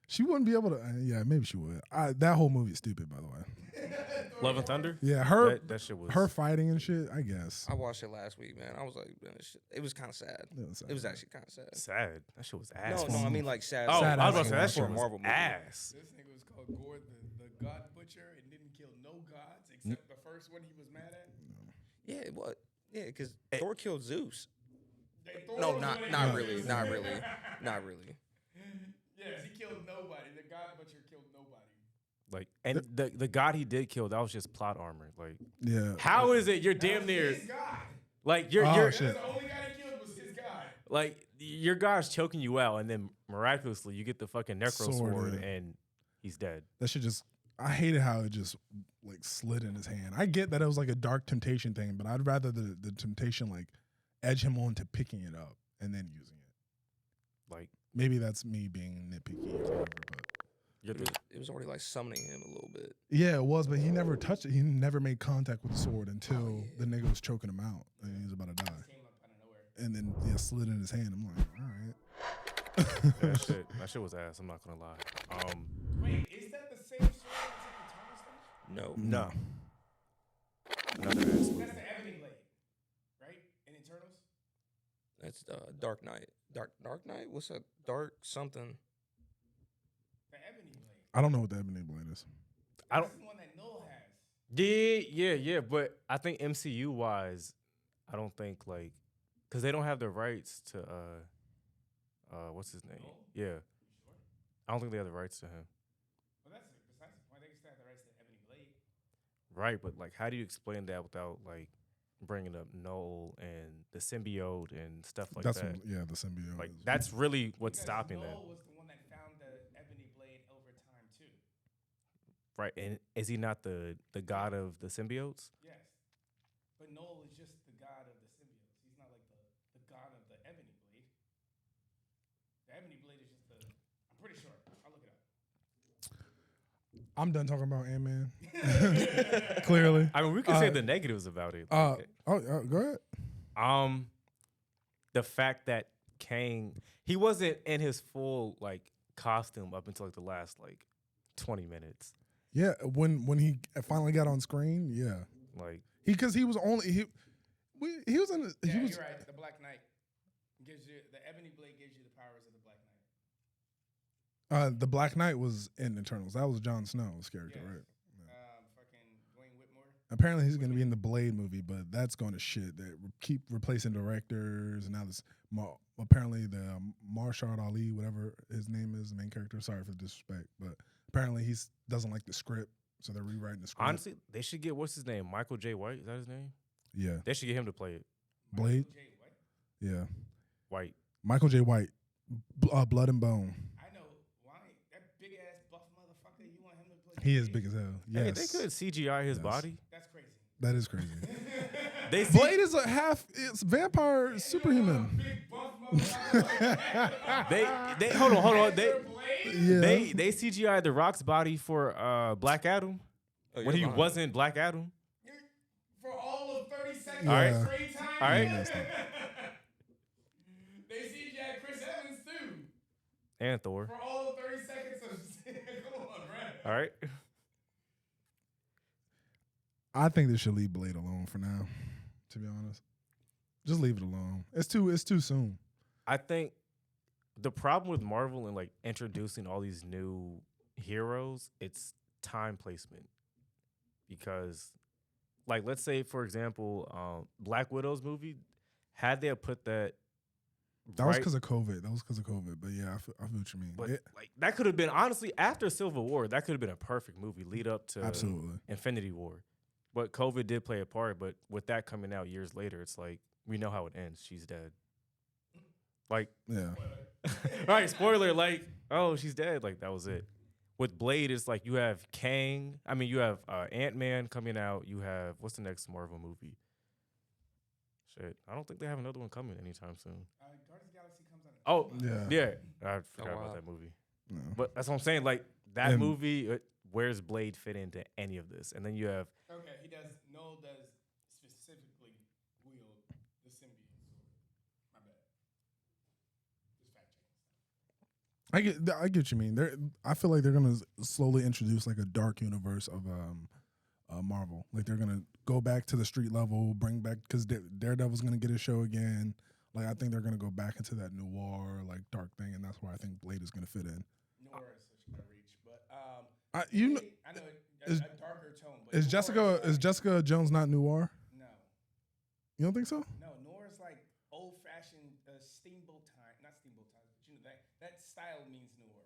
A: She wouldn't be able to. Yeah, maybe she would. That whole movie is stupid, by the way.
B: Love and Thunder?
A: Yeah, her
B: That shit was...
A: her fighting and shit. I guess.
D: I watched it last week, man. I was like, man, this shit, it was kind of sad. It was actually kind of sad.
B: sad. That shit was ass.
D: No, I mean like sad.
B: Oh,
A: Sad
B: I was
A: ass
B: about to say, that
D: for
B: shit
D: a
B: was
D: Marvel movie.
B: ass.
C: This nigga was called Gore the God Butcher and didn't kill no gods except the first one he was mad at.
D: Yeah, what? Yeah, because Thor killed Zeus.
C: Thor
D: No,
C: was
D: not
C: winning
D: not
C: the
D: really,
C: Zeus.
D: not really, not really.
C: Yes, he killed nobody. The God Butcher killed nobody.
B: Like, and the god he did kill, that was just plot armor. Like,
A: Yeah.
B: how is it you're damn
C: That was
B: near...
C: his God.
B: Like, you're...
A: Oh,
B: you're
A: shit.
C: The only guy he killed was his God.
B: like, your god's choking you out, and then miraculously, you get the fucking necro
A: Sword,
B: sword,
A: yeah.
B: and he's dead.
A: That shit just I hated how it just like slid in his hand. I get that it was like a dark temptation thing, but I'd rather the temptation like edge him on to picking it up and then using it.
B: Like
A: Maybe that's me being nitpicky or whatever, but
D: It was already like summoning him a little bit.
A: yeah, it was. But he never touched it. He never made contact with the sword until the nigga was choking him out and he was about to die.
C: Came up out of nowhere.
A: And then slid in his hand. I'm like, all right.
B: that shit was ass. I'm not gonna lie.
C: Wait, is that the same sword that's in Eternals?
D: No.
B: Another ass.
C: That's the Ebony Blade, right? In Eternals?
D: That's Dark Knight. Dark Knight? What's that? Dark something.
C: The Ebony Blade.
A: I don't know what the ebony blade is.
B: I don't.
C: That's the one that Noel has.
B: Yeah. But I think MCU wise, I don't think like, cause they don't have the rights to what's his name?
C: Noel?
B: Yeah,
C: You sure?
B: I don't think they have the rights to him.
C: Well, that's besides the point. They can still have the rights to the Ebony Blade.
B: Right, but like, how do you explain that without like bringing up Noel and the symbiote and stuff like
A: That's
B: that?
A: what, the symbiote.
B: Like,
A: is-
B: that's really what's
C: Because
B: stopping
C: Noel
B: that.
C: was the one that found the Ebony Blade over time too.
B: Right, and is he not the god of the symbiotes?
C: Yes. But Noel is just the god of the symbiotes. He's not like the god of the Ebony Blade. The Ebony Blade is just the. I'm pretty sure. I'll look it up.
A: I'm done talking about Ant-Man. Clearly.
B: I mean, we could say the negatives about it. Like,
A: Go ahead.
B: The fact that Kang, he wasn't in his full like costume up until like the last like 20 minutes.
A: Yeah, when he finally got on screen, yeah,
B: Like,
A: because he was only he was in
C: Yeah,
A: he was
C: you're right. The Black Knight gives you the Ebony Blade gives you the powers of the Black Knight.
A: the Black Knight was in Eternals. That was Jon Snow's character,
C: Yes.
A: right?
C: Fucking Dwayne Whitmore.
A: Apparently he's going to be in the Blade movie, but that's going to shit. They keep replacing directors, and now this apparently the Marshall Ali, whatever his name is, the main character. Sorry for the disrespect, but apparently he doesn't like the script, so they're rewriting the script.
B: honestly, they should get, what's his name? Michael J. White? Is that his name?
A: Yeah,
B: They should get him to play it.
A: Blade.
C: Jay White.
A: Yeah,
B: White.
A: Michael J. White, Blood and Bone.
C: I know. Why that big ass buff motherfucker? You want him to play?
A: He is
C: Blade?
A: big as hell.
B: Hey,
A: Yes,
B: they could CGI his
A: Yes.
B: body.
C: That's crazy.
A: that is crazy.
B: They see,
A: Blade is it's vampire superhuman.
C: Big buff motherfucker.
B: they hold on.
C: Blade?
A: Yeah,
B: They CGI The Rock's body for Black Adam
D: Oh,
B: when he
D: you're lying.
B: wasn't Black Adam.
C: For all of 30 seconds
A: All right.
C: of screen time.
B: All right.
C: They CGI Chris Evans too.
B: And Thor.
C: For all of 30 seconds of come on, bro.
B: All right.
A: I think they should leave Blade alone for now. To be honest, just leave it alone. It's too soon.
B: I think the problem with Marvel and like introducing all these new heroes, it's time placement. Because, like, let's say for example, Black Widow's movie, had they have put that,
A: That was
B: right-
A: because of COVID. But yeah, I feel what you mean.
B: but like that could have been, honestly, after Civil War, that could have been a perfect movie lead up to
A: Absolutely.
B: Infinity War. But COVID did play a part. But with that coming out years later, it's like we know how it ends. She's dead. Like,
A: Yeah.
B: all right, spoiler. Like, oh, she's dead. Like that was it. With Blade, it's like you have Kang. I mean, you have Ant-Man coming out. You have, what's the next Marvel movie? Shit, I don't think they have another one coming anytime soon.
C: Guardians of the Galaxy comes out.
B: Oh,
A: Yeah.
B: I forgot
D: wow.
B: about that movie.
A: No.
B: But that's what I'm saying. Like that
A: And-
B: movie, where's Blade fit into any of this? And then you have,
C: Okay, Noel does specifically wield the symbiote sword. My bad. Just fact checking.
A: I get what you mean. I feel like they're gonna slowly introduce like a dark universe of Marvel. Like they're gonna go back to the street level, bring back because Daredevil's gonna get a show again. Like I think they're gonna go back into that noir like dark thing, and that's where I think Blade is gonna fit in.
C: Noir is such a reach, but
A: I
C: know
A: is-
C: a darker tone. But
A: is
C: Noir like-
A: Jessica Jones not noir?
C: No,
A: You don't think so?
C: Noir is like old fashioned steamboat time, not steamboat time, but you know that style means noir.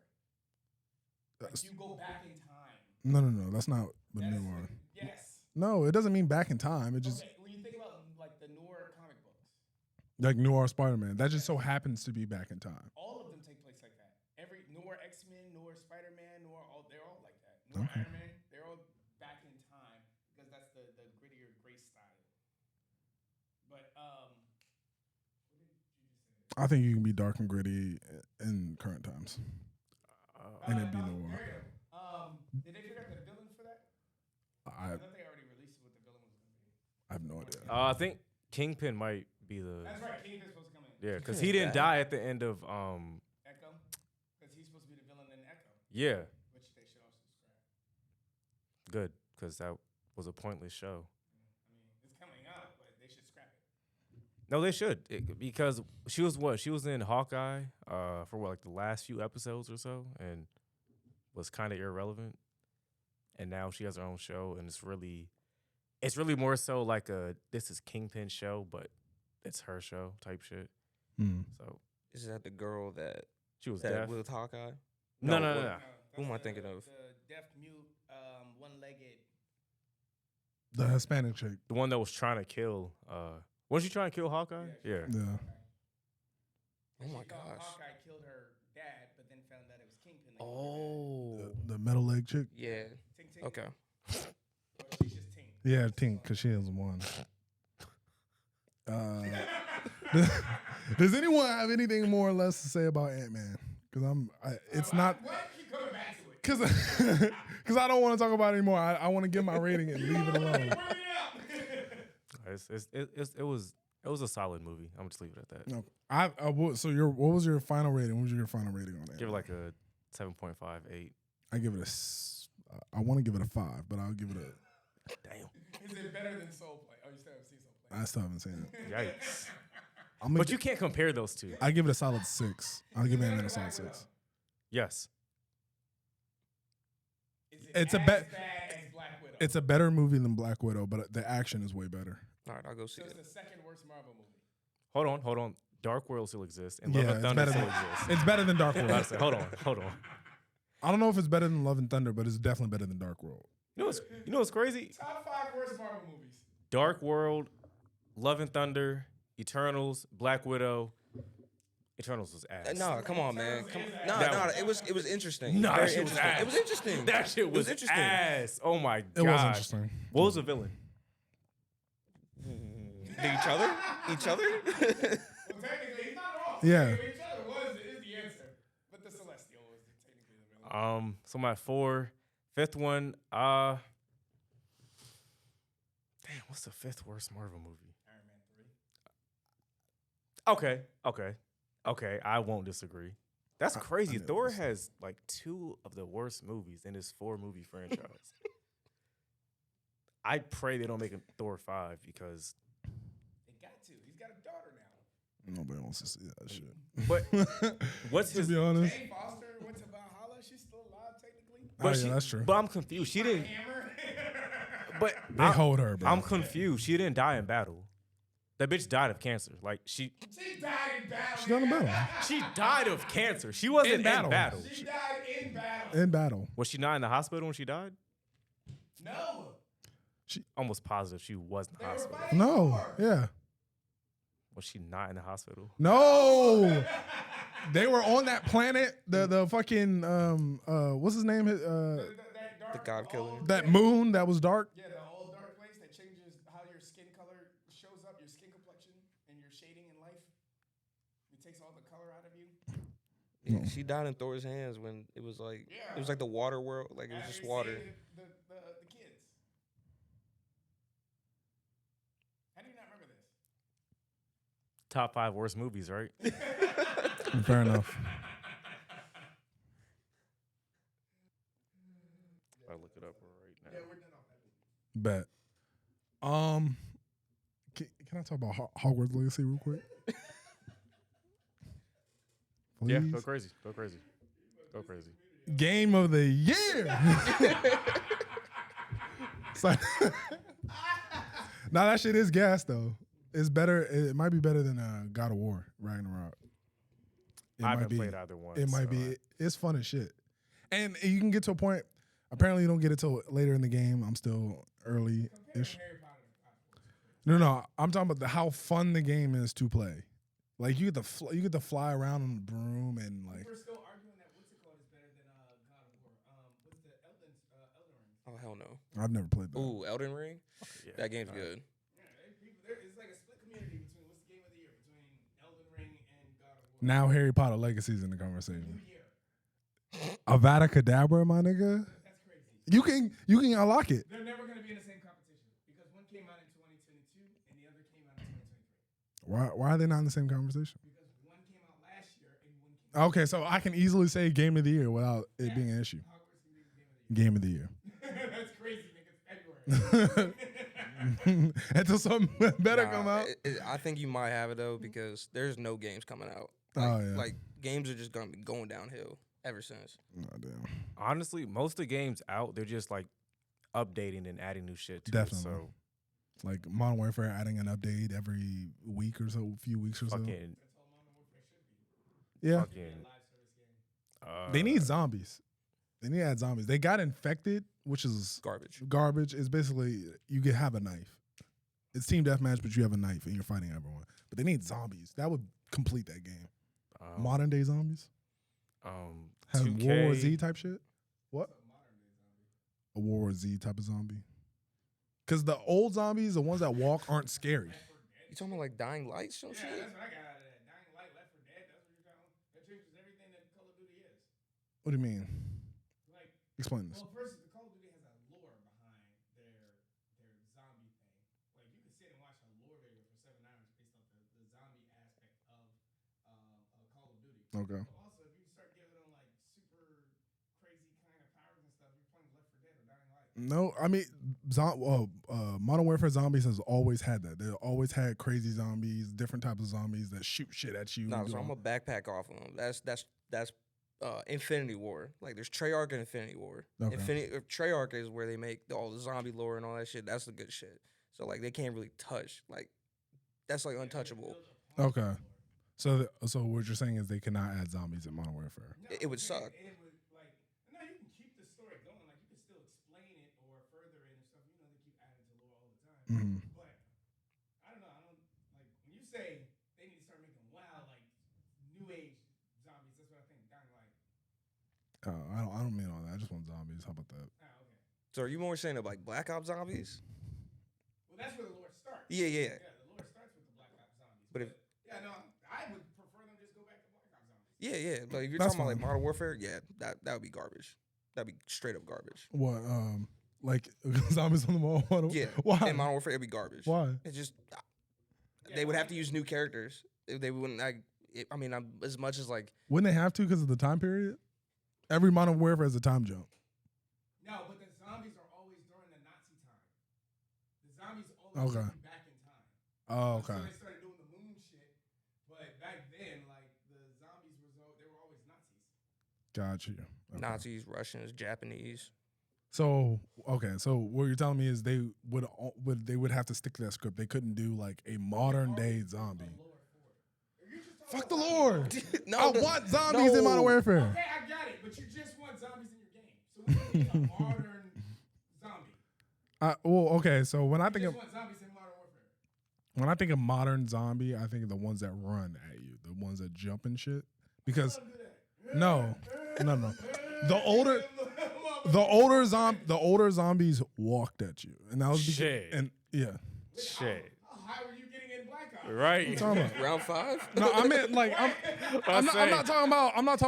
C: Like you go back in time.
A: No. That's not what
C: That's
A: noir.
C: Yes.
A: No, it doesn't mean back in time. It just
C: Okay, when you think about like the noir comic books,
A: like noir Spider-Man. That just so happens to be back in time.
C: all of them take place like that. Every noir X-Men, noir Spider-Man, they're all like that. Noir
A: Okay.
C: Iron Man.
A: I think you can be dark and gritty in current times, and it'd be no war.
C: Did they figure out the villain for that?
A: I
C: thought they already released what the villain was going to be.
A: I have no idea.
B: I think Kingpin might be the.
C: That's right. Kingpin's supposed to come in.
B: Yeah, because he didn't die at the end of
C: Echo, because he's supposed to be the villain in Echo.
B: Yeah.
C: Which they should also scrap.
B: Good, because that was a pointless show.
C: I mean, it's coming out, but they should scrap it.
B: No, they should, because she was what? She was in Hawkeye for what, like the last few episodes or so, and was kind of irrelevant. And now she has her own show, and it's really more so like this is Kingpin show, but it's her show type shit. So
D: Is that the girl that
B: she was deaf.
D: with Hawkeye?
B: No.
D: Who am I thinking of?
C: The deaf, mute, one-legged.
A: The Hispanic chick.
B: The one that was trying to kill. Was she trying to kill Hawkeye? Yeah.
D: Oh my gosh.
C: Hawkeye killed her dad, but then found that it was Kingpin.
D: Oh.
A: The metal leg chick.
D: Yeah.
C: Tink, tink.
D: Okay.
C: Or she's just Tink.
A: Yeah, Tink, because she has one. Does anyone have anything more or less to say about Ant-Man? Because it's not.
C: Why keep coming back to it?
A: Because I don't want to talk about it anymore. I want to give my rating and leave it alone.
B: It was a solid movie. I'm just leave it at that.
A: No, so what was your final rating? What was your final rating on that?
B: Give it like a 7.58.
A: I give it I want to give it a 5, but I'll give it a.
B: Damn.
C: Is it better than Soul Play? Oh, you still haven't seen Soul Play?
A: I still haven't seen it.
B: Yikes.
A: But
B: you can't compare those two.
A: I give it a solid 6. I'll give Ant-Man a solid 6.
B: Yes.
C: It's a bad as Black Widow.
A: It's a better movie than Black Widow, but the action is way better.
D: All right, I'll go see
C: So
D: it.
C: it's the second worst Marvel movie.
B: Hold on. Dark World still exists, and
A: Yeah,
B: Love and
A: it's
B: Thunder
A: better
B: still
A: than-
B: exists.
A: It's better than Dark World.
B: Hold on.
A: I don't know if it's better than Love and Thunder, but it's definitely better than Dark World.
B: You know what's crazy?
C: Top 5 worst Marvel movies.
B: Dark World, Love and Thunder, Eternals, Black Widow. Eternals was ass.
D: No, come on, man.
B: That
D: No,
B: one.
D: it was interesting.
B: Nah,
D: Very
B: that shit was
D: interesting.
B: ass.
D: It was interesting.
B: That shit was
D: interesting.
B: ass. Oh my god.
A: It was interesting.
B: What was the villain?
D: Each other?
C: Well, technically, he's not wrong.
A: Yeah.
C: Each other is the answer. But the Celestial was technically the villain.
B: So my 4. Fifth one, damn, what's the 5th worst Marvel movie?
C: Iron Man 3.
B: Okay, I won't disagree. That's crazy.
A: never
B: Thor
A: listened.
B: has like 2 of the worst movies in his 4-movie franchise. I pray they don't make a Thor 5 because.
C: They got to. He's got a daughter now.
A: Nobody wants to see that shit.
B: But what's
A: To
B: his?
A: be honest.
C: Jane Foster went to Valhalla. She's still alive, technically.
A: Oh, yeah, that's true.
B: But I'm confused. She didn't.
C: Hammer.
B: But
A: They hold her, bro.
B: I'm confused. She didn't die in battle. That bitch died of cancer. Like she
C: She died in battle.
A: She done in battle.
B: She died of cancer. She wasn't in
A: battle.
B: battle.
C: She died in battle.
A: In battle.
B: Was she not in the hospital when she died?
C: No.
B: Almost positive she was in the
C: They were
B: hospital.
C: fighting
A: No.
C: for her.
A: Yeah.
B: Was she not in the hospital?
A: No. They were on that planet. The fucking what's his name?
C: That dark,
D: The God Killer.
C: all-
A: That moon that was dark.
C: Yeah, the old dark place that changes how your skin color shows up, your skin complexion, and your shading in life. It takes all the color out of you.
D: Yeah, she died in Thor's hands when it was like the water world, like it was
C: After
D: just
C: you
D: water.
C: saved the kids. How do you not remember this?
B: Top 5 worst movies, right?
A: Fair enough.
B: I'll look it up right now.
C: Yeah, we're done off that.
A: Bet. Can I talk about Hogwarts Legacy real quick?
B: Yeah,
A: Please?
B: go crazy. Go crazy. Go crazy.
A: Game of the year. So- nah, that shit is gas though. It's better. It might be better than God of War Ragnarok. It
B: I
A: might
B: haven't
A: be.
B: played either one.
A: It might
B: so
A: be. It's fun as shit. And you can get to a point. Apparently, you don't get it till later in the game. I'm still early-ish.
C: Harry Potter.
A: No. I'm talking about how fun the game is to play. Like you get to fly around on the broom and like.
C: We're still arguing that what's it called is better than God of War. What's the Elden Ring?
D: Oh hell no.
A: I've never played that.
D: Ooh, Elden Ring.
B: yeah.
D: That game's good.
C: Yeah, it's like a split community between what's the game of the year between Elden Ring and God of
A: Now Harry Potter Legacy's in the conversation.
C: New year.
A: Avada Kedavra, my nigga.
C: That's crazy.
A: You can unlock it.
C: They're never going to be in the same competition because one came out in 2022 and the other came out in 2023.
A: Why are they not in the same conversation?
C: Because one came out last year and one came out
A: Okay, so I can easily say Game of the Year without it being an issue.
C: Hogwarts can be the
A: Game of the Year.
C: That's crazy, nigga. It's February.
A: Until something better
D: Nah,
A: come out.
D: I think you might have it though because there's no games coming out.
A: Oh, yeah.
D: Like games are just gonna be going downhill ever since.
A: Oh, damn.
B: Honestly, most of the games out, they're just like updating and adding new shit to
A: Definitely.
B: it. So
A: Like Modern Warfare adding an update every week or so, few weeks or so.
B: fucking,
A: Yeah.
B: fucking.
A: They need zombies. They need to add zombies. They got infected, which is
D: Garbage.
A: garbage. It's basically you can have a knife. It's team deathmatch, but you have a knife and you're fighting everyone. But they need zombies. That would complete that game. Modern day zombies. Have
B: 2K.
A: World War Z type shit. What? A World War Z type of zombie. Because the old zombies, the ones that walk, aren't scary.
D: You talking about like Dying Light, some
C: Yeah,
D: shit?
C: that's what I got out of that. Dying Light, Left 4 Dead. That's what you're talking about. That changes everything that Call of Duty is.
A: What do you mean?
C: Like,
A: Explain this.
C: well, first, the Call of Duty has a lore behind their zombie thing. Like, you can sit and watch a lore video for 7 hours based off the zombie aspect of Call of Duty.
A: Okay.
C: But also, if you start giving them like super crazy kind of powers and stuff, you're playing Left 4 Dead or Dying Light.
A: No, I mean, Modern Warfare Zombies has always had that. They always had crazy zombies, different types of zombies that shoot shit at you.
D: No,
A: and do
D: so I'm
A: all-
D: a backpack off of them. That's Infinity War. Like there's Treyarch and Infinity War.
A: Okay.
D: Treyarch is where they make all the zombie lore and all that shit. That's the good shit. So like they can't really touch. Like that's like untouchable.
A: Okay. So what you're saying is they cannot add zombies in Modern Warfare.
D: It would suck.
C: It would like no, you can keep the story going. Like you can still explain it or further it and stuff. You know they keep adding to lore all the time.
A: Mhm.
C: But I don't know. I don't like when you say they need to start making wild like new age zombies. That's what I think. Dying Light.
A: I don't mean all that. I just want zombies. How about that?
C: Ah, okay.
D: So are you more saying of like Black Ops zombies?
C: Well, that's where the lore starts.
D: Yeah.
C: Yeah, the lore starts with the Black Ops zombies.
D: But if
C: yeah, no, I would prefer them just go back to Black Ops zombies.
D: yeah. But if you're
A: That's
D: talking about like
A: fine.
D: Modern Warfare, yeah, that would be garbage. That'd be straight up garbage.
A: What? Like zombies on the wall?
D: Yeah.
A: Why?
D: In Modern Warfare, it'd be garbage.
A: Why?
D: It's just they would have to use new characters. If they wouldn't like. I'm as much as like
A: Wouldn't they have to because of the time period? Every Modern Warfare has a time jump.
C: No, but the zombies are always during the Nazi time. The zombies always
A: Okay.
C: be back in time.
A: Oh,
C: So
A: okay.
C: they started doing the moon shit, but back then, like the zombies they were always Nazis.
A: Got you. Okay.
D: Nazis, Russians, Japanese.
A: So what you're telling me is they would have to stick to that script. They couldn't do like a modern day zombie. Fuck the lore. I want zombies in Modern Warfare.
C: Okay, I got it, but you just want zombies in your game. So we need a modern zombie.
A: Okay. So when I
C: You
A: think
C: just
A: of
C: want zombies in Modern Warfare.
A: modern zombie, I think of the ones that run at you, the ones that jump and shit. Because
C: Don't do that.
A: no. The older zombies walked at you, and that was because,
B: Shit.
A: and yeah.
B: Shit.
C: How are you getting in Black Ops?
B: Right.
A: Talking about-
D: Round 5?
A: No, I meant like I'm
B: saying.
A: not talking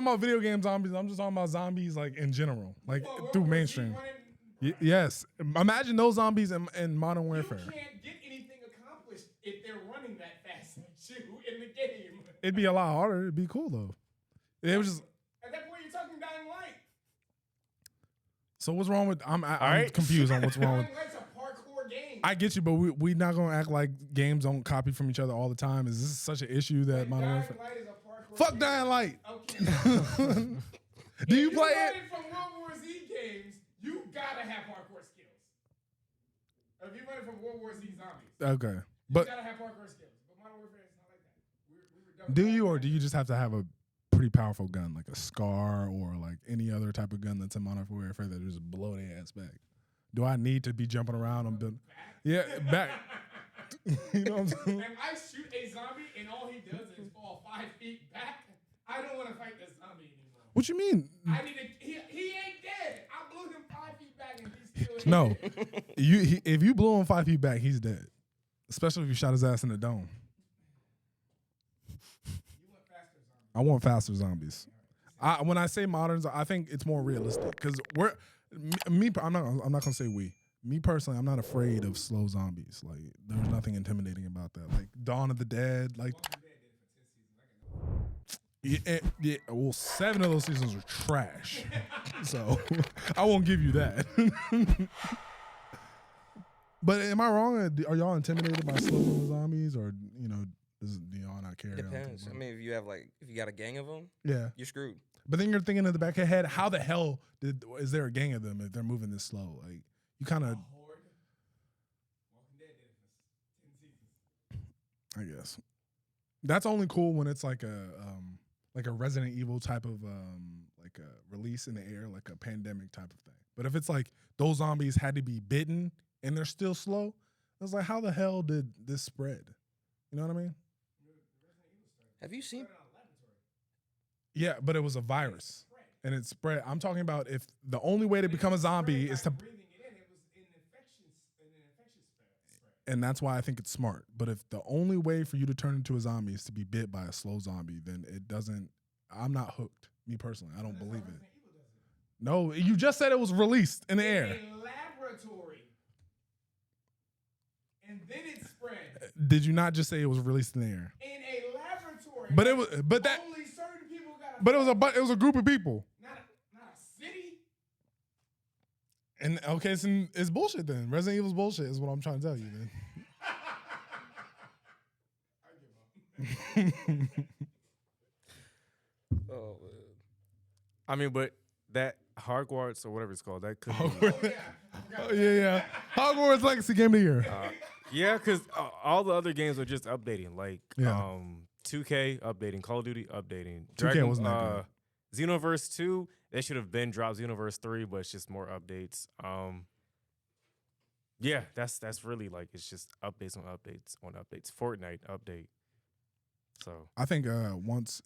A: about video game zombies. I'm just talking about zombies like in general, like through mainstream. Yes, imagine those zombies in Modern Warfare.
C: You can't get anything accomplished if they're running that fast at you in the game.
A: It'd be a lot harder. It'd be cool though. It was just
C: At that point, you're talking Dying Light.
A: so. What's wrong with? I'm
B: right.
A: confused on what's wrong with.
C: Dying Light's a parkour game.
A: I get you, but we not gonna act like games don't copy from each other all the time. Is this such an issue that Modern
C: Dying
A: Warfare?
C: Light is a parkour
A: Fuck
C: game.
A: Dying Light.
C: Okay.
A: Do you
C: If
A: play
C: you're
A: it?
C: running from World War Z games, you gotta have parkour skills. If you're running from World War Z zombies,
A: Okay,
C: you
A: but
C: gotta have parkour skills. But Modern Warfare is not like that. We were done with
A: do
C: that.
A: you or do you just have to have a pretty powerful gun like a SCAR or like any other type of gun that's in Modern Warfare that just blow their ass back? Do I need to be jumping around on building? Yeah, back. You know what I'm saying?
C: If I shoot a zombie and all he does is fall 5 feet back, I don't want to fight this zombie anymore.
A: What you mean?
C: I need to. He ain't dead. I blew him 5 feet back and he's still
A: No,
C: dead.
A: if you blew him 5 feet back, he's dead. Especially if you shot his ass in the dome.
C: You want faster
A: I want faster zombies. When I say moderns, I think it's more realistic because I'm not gonna say we. Me personally, I'm not afraid of slow zombies. Like there's nothing intimidating about that. Like Dawn of the Dead, like. Well, 7 of those seasons were trash, so I won't give you that. But am I wrong? Are y'all intimidated by slow moving zombies, or do y'all not care?
D: Depends. I mean, if you got a gang of them,
A: yeah,
D: you're screwed.
A: But then you're thinking in the back of your head, how the hell is there a gang of them if they're moving this slow? Like you kind of.
C: Walking Dead did it for 10 seasons.
A: I guess that's only cool when it's like a Resident Evil type of like a release in the air, like a pandemic type of thing. But if it's like those zombies had to be bitten and they're still slow, it's like how the hell did this spread? You know what I mean?
D: Have you seen?
A: Yeah, but it was a virus and it spread. I'm talking about if the only way to become a zombie is to. And that's why I think it's smart. But if the only way for you to turn into a zombie is to be bit by a slow zombie, then it doesn't. I'm not hooked. Me personally, I don't believe it. No, you just said it was released in the air.
C: In a laboratory. And then it spread.
A: Did you not just say it was released in the air?
C: In a laboratory.
A: But it was. But that.
C: Only certain people got.
A: But it was a group of people.
C: Not a city.
A: And okay, so it's bullshit then. Resident Evil's bullshit is what I'm trying to tell you then.
C: I give up.
D: Oh man.
B: I mean, but that Hogwarts or whatever it's called, that could be.
A: Yeah. Hogwarts Legacy Game of the Year.
B: Yeah, because all the other games are just updating. Like,
A: Yeah.
B: 2K updating, Call of Duty updating.
A: 2K wasn't that
B: Xenoverse 2, they should have been dropped Xenoverse 3, but it's just more updates. Yeah, that's really like it's just updates on updates on updates. Fortnite update. So
A: I think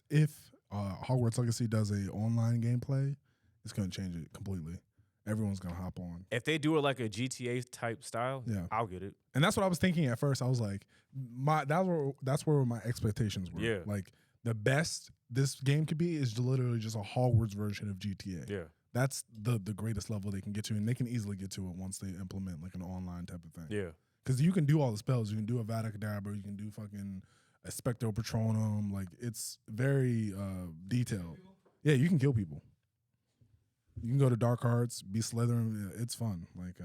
A: if Hogwarts Legacy does a online gameplay, it's gonna change it completely. Everyone's gonna hop on.
B: if they do it like a GTA type style,
A: Yeah.
B: I'll get it.
A: And that's what I was thinking at first. I was like, that's where my expectations were.
B: Yeah.
A: Like the best this game could be is literally just a Hogwarts version of GTA.
B: Yeah.
A: That's the greatest level they can get to, and they can easily get to it once they implement like an online type of thing.
B: Yeah.
A: Because you can do all the spells. You can do a Vada Kedavra. You can do fucking a Spectro Patronum. Like it's very detailed. Yeah, you can kill people. You can go to Dark Hearts, be Slytherin. Yeah, it's fun. Like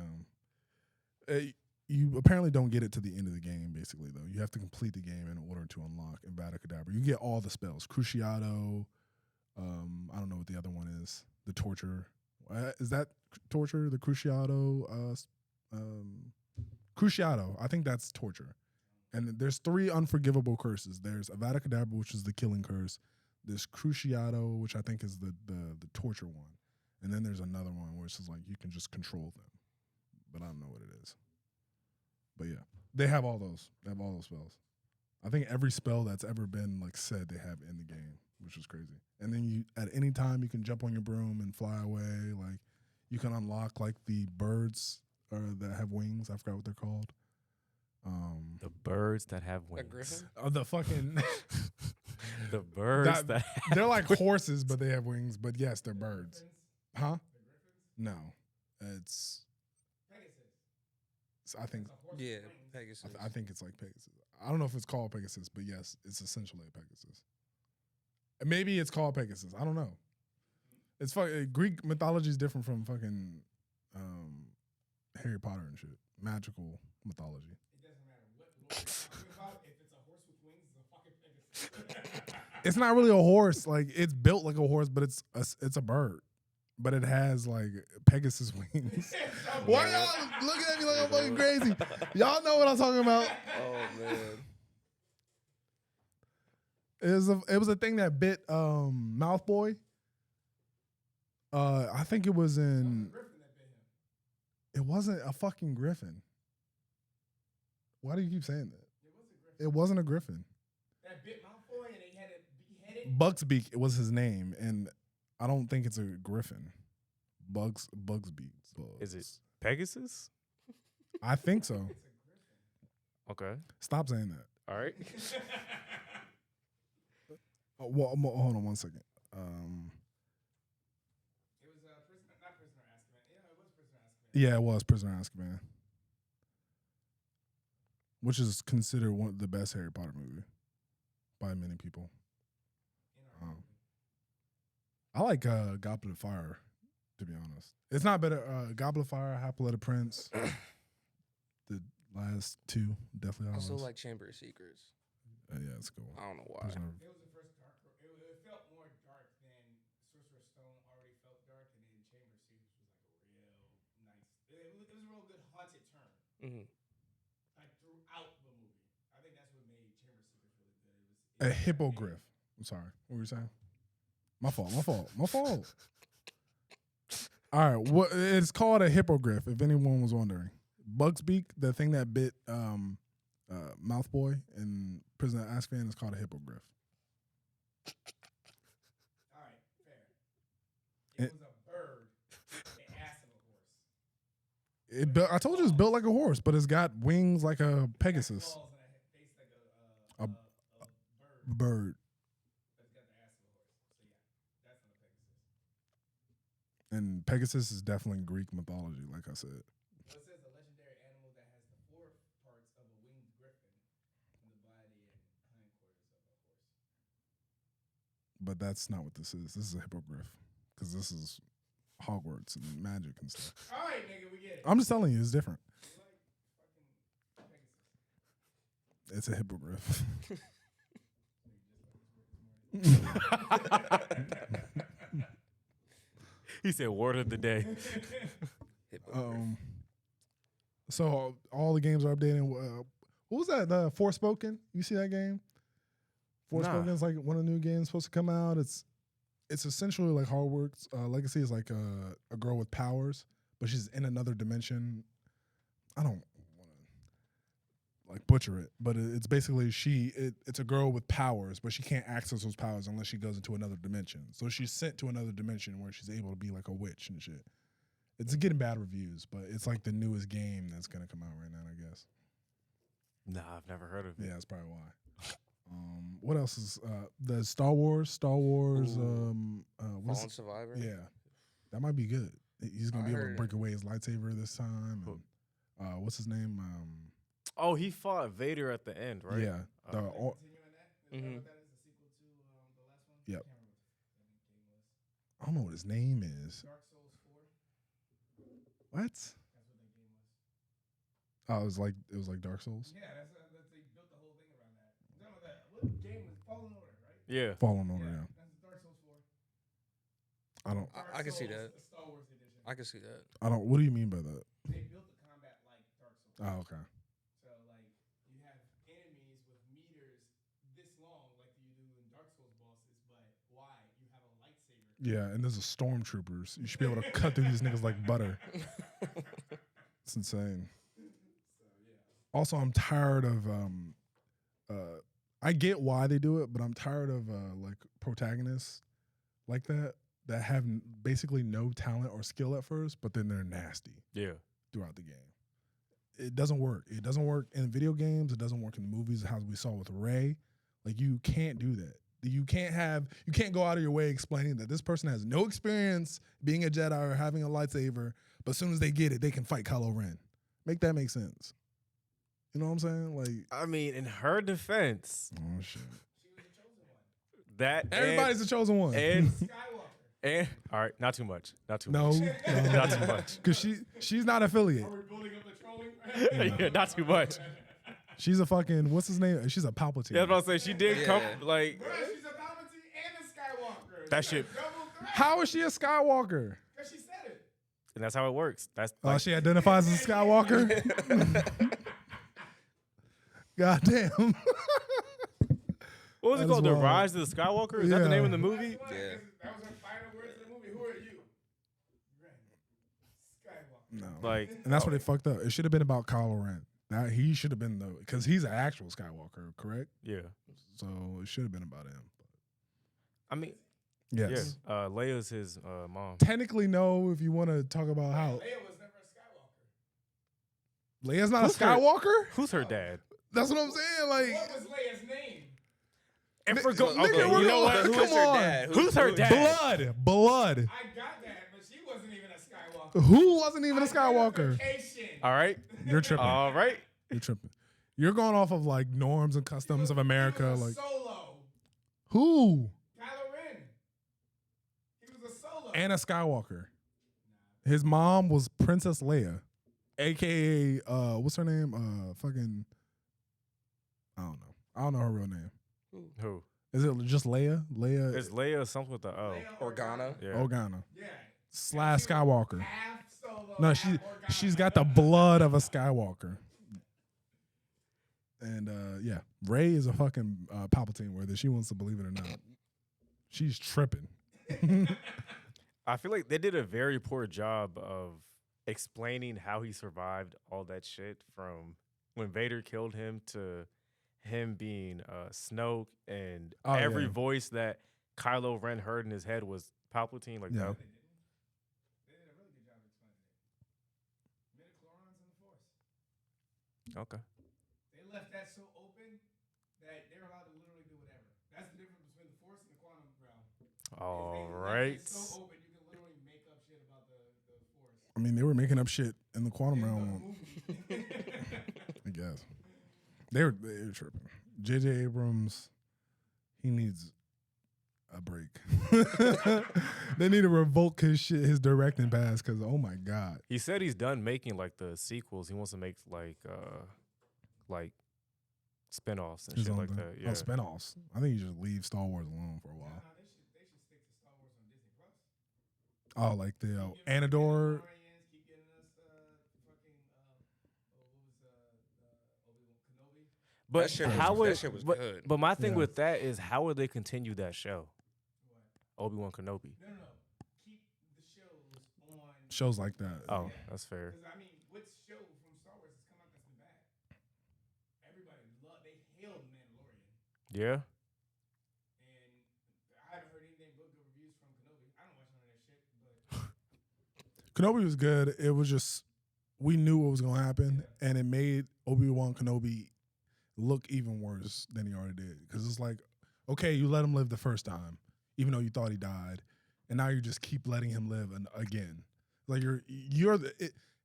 A: you apparently don't get it to the end of the game. Basically, though, you have to complete the game in order to unlock in Vada Kedavra. You get all the spells. Cruciato. I don't know what the other one is. The torture. Is that torture? The Cruciato. Cruciato. I think that's torture. And there's 3 unforgivable curses. There's Avada Kedavra, which is the killing curse. There's Cruciato, which I think is the torture one. And then there's another one where it's just like you can just control them. But I don't know what it is. But yeah, they have all those. They have all those spells. I think every spell that's ever been like said they have in the game, which is crazy. And then you at any time you can jump on your broom and fly away. Like you can unlock like the birds that have wings. I forgot what they're called.
B: The birds that have wings.
D: griffin?
A: The fucking
B: The birds that
A: they're like horses, but they have wings. But yes, they're birds. Huh? No, it's. I think.
D: Yeah, Pegasus.
A: I think it's like Pegasus. I don't know if it's called Pegasus, but yes, it's essentially a Pegasus. Maybe it's called Pegasus. I don't know. It's Greek mythology is different from fucking Harry Potter and shit. Magical mythology.
C: It doesn't matter what lore you're talking about. If it's a horse with wings, it's a fucking Pegasus.
A: It's not really a horse. Like it's built like a horse, but it's a bird. But it has like Pegasus wings. Why y'all looking at me like I'm fucking crazy? Y'all know what I'm talking about.
D: Oh man.
A: It was a thing that bit Mouth Boy. I think it was in. It wasn't a fucking griffin. Why do you keep saying that? It wasn't a griffin.
C: That bit Malfoy and they had it beheaded.
A: Bugsbeak was his name, and I don't think it's a griffin. Bugsbeak.
B: Is it Pegasus?
A: I think so.
B: Okay.
A: Stop saying that.
B: All right.
A: Well, hold on one second.
C: It was not Prisoner Azkaban. Yeah, it was Prisoner Azkaban.
A: Yeah, it was Prisoner of Azkaban, which is considered one of the best Harry Potter movie by many people.
C: In our
A: Um,
C: movie.
A: I like Goblet of Fire, to be honest. It's not better. Goblet of Fire, Half-Blood Prince. The last two definitely.
D: I also
A: always.
D: like Chamber of Secrets.
A: Yeah, it's cool.
D: I don't know why.
A: Prisoner.
C: It was the first dark. It felt more dark than Sorcerer's Stone already felt dark, and then Chamber of Secrets was like a real nice. It was a real good haunted turn.
D: Mm-hmm.
C: Like throughout the movie, I think that's what made Chamber of Secrets really good. It was
A: A hippogriff. I'm sorry. What were you saying? My fault. All right. What it's called a hippogriff, if anyone was wondering. Bugsbeak, the thing that bit Mouthboy in Prisoner of Azkaban, is called a hippogriff.
C: All right, fair. It was a bird with the ass of a horse.
A: I told you it's built like a horse, but it's got wings like a Pegasus.
C: Claws and a face like a bird.
A: Bird.
C: But it's got the ass of a horse. So yeah, that's not a Pegasus.
A: And Pegasus is definitely Greek mythology, like I said.
C: Well, it says a legendary animal that has the four parts of a winged griffin in the body and hindquarters of a horse.
A: But that's not what this is. This is a hippogriff. Because this is Hogwarts and magic and stuff.
C: All right, nigga, we get it.
A: I'm just telling you, it's different.
C: You like fucking Pegasus.
A: It's a hippogriff.
B: He said word of the day.
A: So all the games are updating. What was that? Forspoken? You see that game? Forspoken is like one of the new games supposed to come out. It's essentially like Hogwarts. Legacy is like a girl with powers, but she's in another dimension. I don't want to like butcher it, but it's basically it's a girl with powers, but she can't access those powers unless she goes into another dimension. So she's sent to another dimension where she's able to be like a witch and shit. It's getting bad reviews, but it's like the newest game that's gonna come out right now, I guess.
B: Nah, I've never heard of it.
A: Yeah, that's probably why. What else is the Star Wars? What's
D: Fallen Survivor.
A: yeah, that might be good. He's gonna
D: I
A: be able to
D: heard
A: break away his lightsaber this time. And, what's his name?
B: Oh, he fought Vader at the end, right?
A: Yeah,
B: Oh.
C: Continue on that? Is that what that is? The sequel to the last one?
A: Yep.
C: I can't remember what the game was.
A: I don't know what his name is.
C: Dark Souls 4.
A: What?
C: That's what that game was.
A: Oh, it was like Dark Souls.
C: Yeah, that's they built the whole thing around that. You know that what game was Fallen Order, right?
B: Yeah.
A: Fallen Order. Yeah.
C: That's Dark Souls 4.
A: I don't.
D: I can see
C: Souls,
D: that.
C: the Star Wars edition.
D: I can see that.
A: I don't. What do you mean by that?
C: They built the combat like Dark Souls.
A: Oh, okay.
C: So like you have enemies with meters this long, like you do in Dark Souls bosses, but why? You have a lightsaber.
A: Yeah, and there's a stormtroopers. You should be able to cut through these niggas like butter. It's insane.
C: So yeah.
A: Also, I'm tired of I get why they do it, but I'm tired of like protagonists like that have basically no talent or skill at first, but then they're nasty
B: Yeah.
A: throughout the game. It doesn't work. It doesn't work in video games. It doesn't work in the movies, how we saw with Rey. Like, you can't do that. You can't go out of your way explaining that this person has no experience being a Jedi or having a lightsaber, but as soon as they get it, they can fight Kylo Ren. Make that make sense. You know what I'm saying? Like,
B: I mean, in her defense,
A: oh shit.
C: She was the chosen one.
B: that
A: Everybody's the chosen one.
B: and
C: Skywalker.
B: and all right, not too much. Not too
A: No,
B: much. Not too much.
A: because she's not affiliate.
C: Are we building up the trolling?
B: Yeah, not too much.
A: She's a fucking, what's his name? She's a Palpatine.
B: Yeah, I was about to say she did come
D: Yeah.
B: like
C: Bro, she's a Palpatine and a Skywalker.
B: That
C: It's
B: shit-
C: a double threat.
A: How is she a Skywalker?
C: Because she said it.
B: and that's how it works. That's
A: Oh,
B: like,
A: she identifies as a Skywalker? God damn.
B: what was it
A: That is
B: called? The
A: wild.
B: Rise of the Skywalker? Is that the name of the
C: That's
B: movie?
C: why,
D: Yeah.
C: 'cause that was her final words in the movie. Who are you? Ren. Skywalker.
A: No.
B: Like,
A: And that's what they fucked up. It should have been about Kylo Ren. That he should have been because he's an actual Skywalker, correct?
B: yeah.
A: So it should have been about him.
B: I mean,
A: Yes.
B: yeah. Leia's his mom.
A: Technically, no. If you want to talk about how
C: Leia was never a Skywalker.
A: Leia's not
B: Who's
A: a
B: her-
A: Skywalker,
B: Who's her dad?
A: that's what I'm saying. Like,
C: What was Leia's name?
B: If we're going,
A: Nigga,
B: okay,
A: we're
B: you know
A: going-
B: what?
D: Who
A: Come
D: is her
A: on.
D: dad?
B: Who's her dad?
A: Blood.
C: I got that, but she wasn't even a Skywalker.
A: Who wasn't even a Skywalker?
C: Identification.
B: All right,
A: You're tripping.
B: all right.
A: You're tripping. You're going off of like norms and customs of America.
C: He was a
A: Like
C: Solo.
A: who?
C: Kylo Ren. He was a Solo.
A: Anna Skywalker. His mom was Princess Leia, aka what's her name? Fucking I don't know. I don't know her real name.
B: Who?
A: Is it just Leia? Leia
B: It's Leia something with the O.
C: Leia
D: Organa.
B: Yeah.
A: Organa
C: Yeah.
A: slash
C: She was
A: Skywalker.
C: half Solo,
A: No,
C: half Organa.
A: she's got the blood of a Skywalker. And yeah, Rey is a fucking Palpatine, whether she wants to believe it or not. She's tripping.
B: I feel like they did a very poor job of explaining how he survived all that shit from when Vader killed him to him being Snoke and
A: Oh,
B: every
A: yeah.
B: voice that Kylo Ren heard in his head was Palpatine. Like
A: Yeah.
B: that.
C: They did a really good job explaining it. Midichlorians and the Force.
B: Okay.
C: They left that so open that they're allowed to literally do whatever. That's the difference between the Force and the quantum realm.
B: All
C: They left
B: right.
C: it so open, you can literally make up shit about the Force.
A: I mean, they were making up shit in the quantum
C: In the
A: realm.
C: movie.
A: I guess they were tripping. J.J. Abrams, he needs a break. They need to revoke his shit, his directing pass, because oh my god,
B: He said he's done making like the sequels. He wants to make like spinoffs and
A: his
B: shit
A: own
B: like
A: thing.
B: that. Yeah.
A: Oh, spinoffs. I think you just leave Star Wars alone for a
C: Nah,
A: while.
C: they should stick to Star Wars on Disney Plus.
A: Oh, like the
C: Keep giving us
A: Anador.
C: Mandalorians, keep getting us fucking what was Obi-Wan Kenobi.
B: But
D: That shit was-
B: how
D: that
B: would
D: shit was
B: but,
D: good.
B: but my thing
A: Yeah.
B: with that is how would they continue that show?
C: What?
B: Obi-Wan Kenobi.
C: No. Keep the shows on.
A: Shows like that.
B: Oh,
C: Yeah.
B: that's fair.
C: Because I mean, what show from Star Wars has come out that's been bad? Everybody they hailed Mandalorian,
B: Yeah.
C: and I haven't heard anything but good reviews from Kenobi. I don't watch none of that shit, but
A: Kenobi was good. It was just we knew what was gonna happen, and it made Obi-Wan Kenobi look even worse than he already did. Because it's like, okay, you let him live the first time, even though you thought he died, and now you just keep letting him live again. Like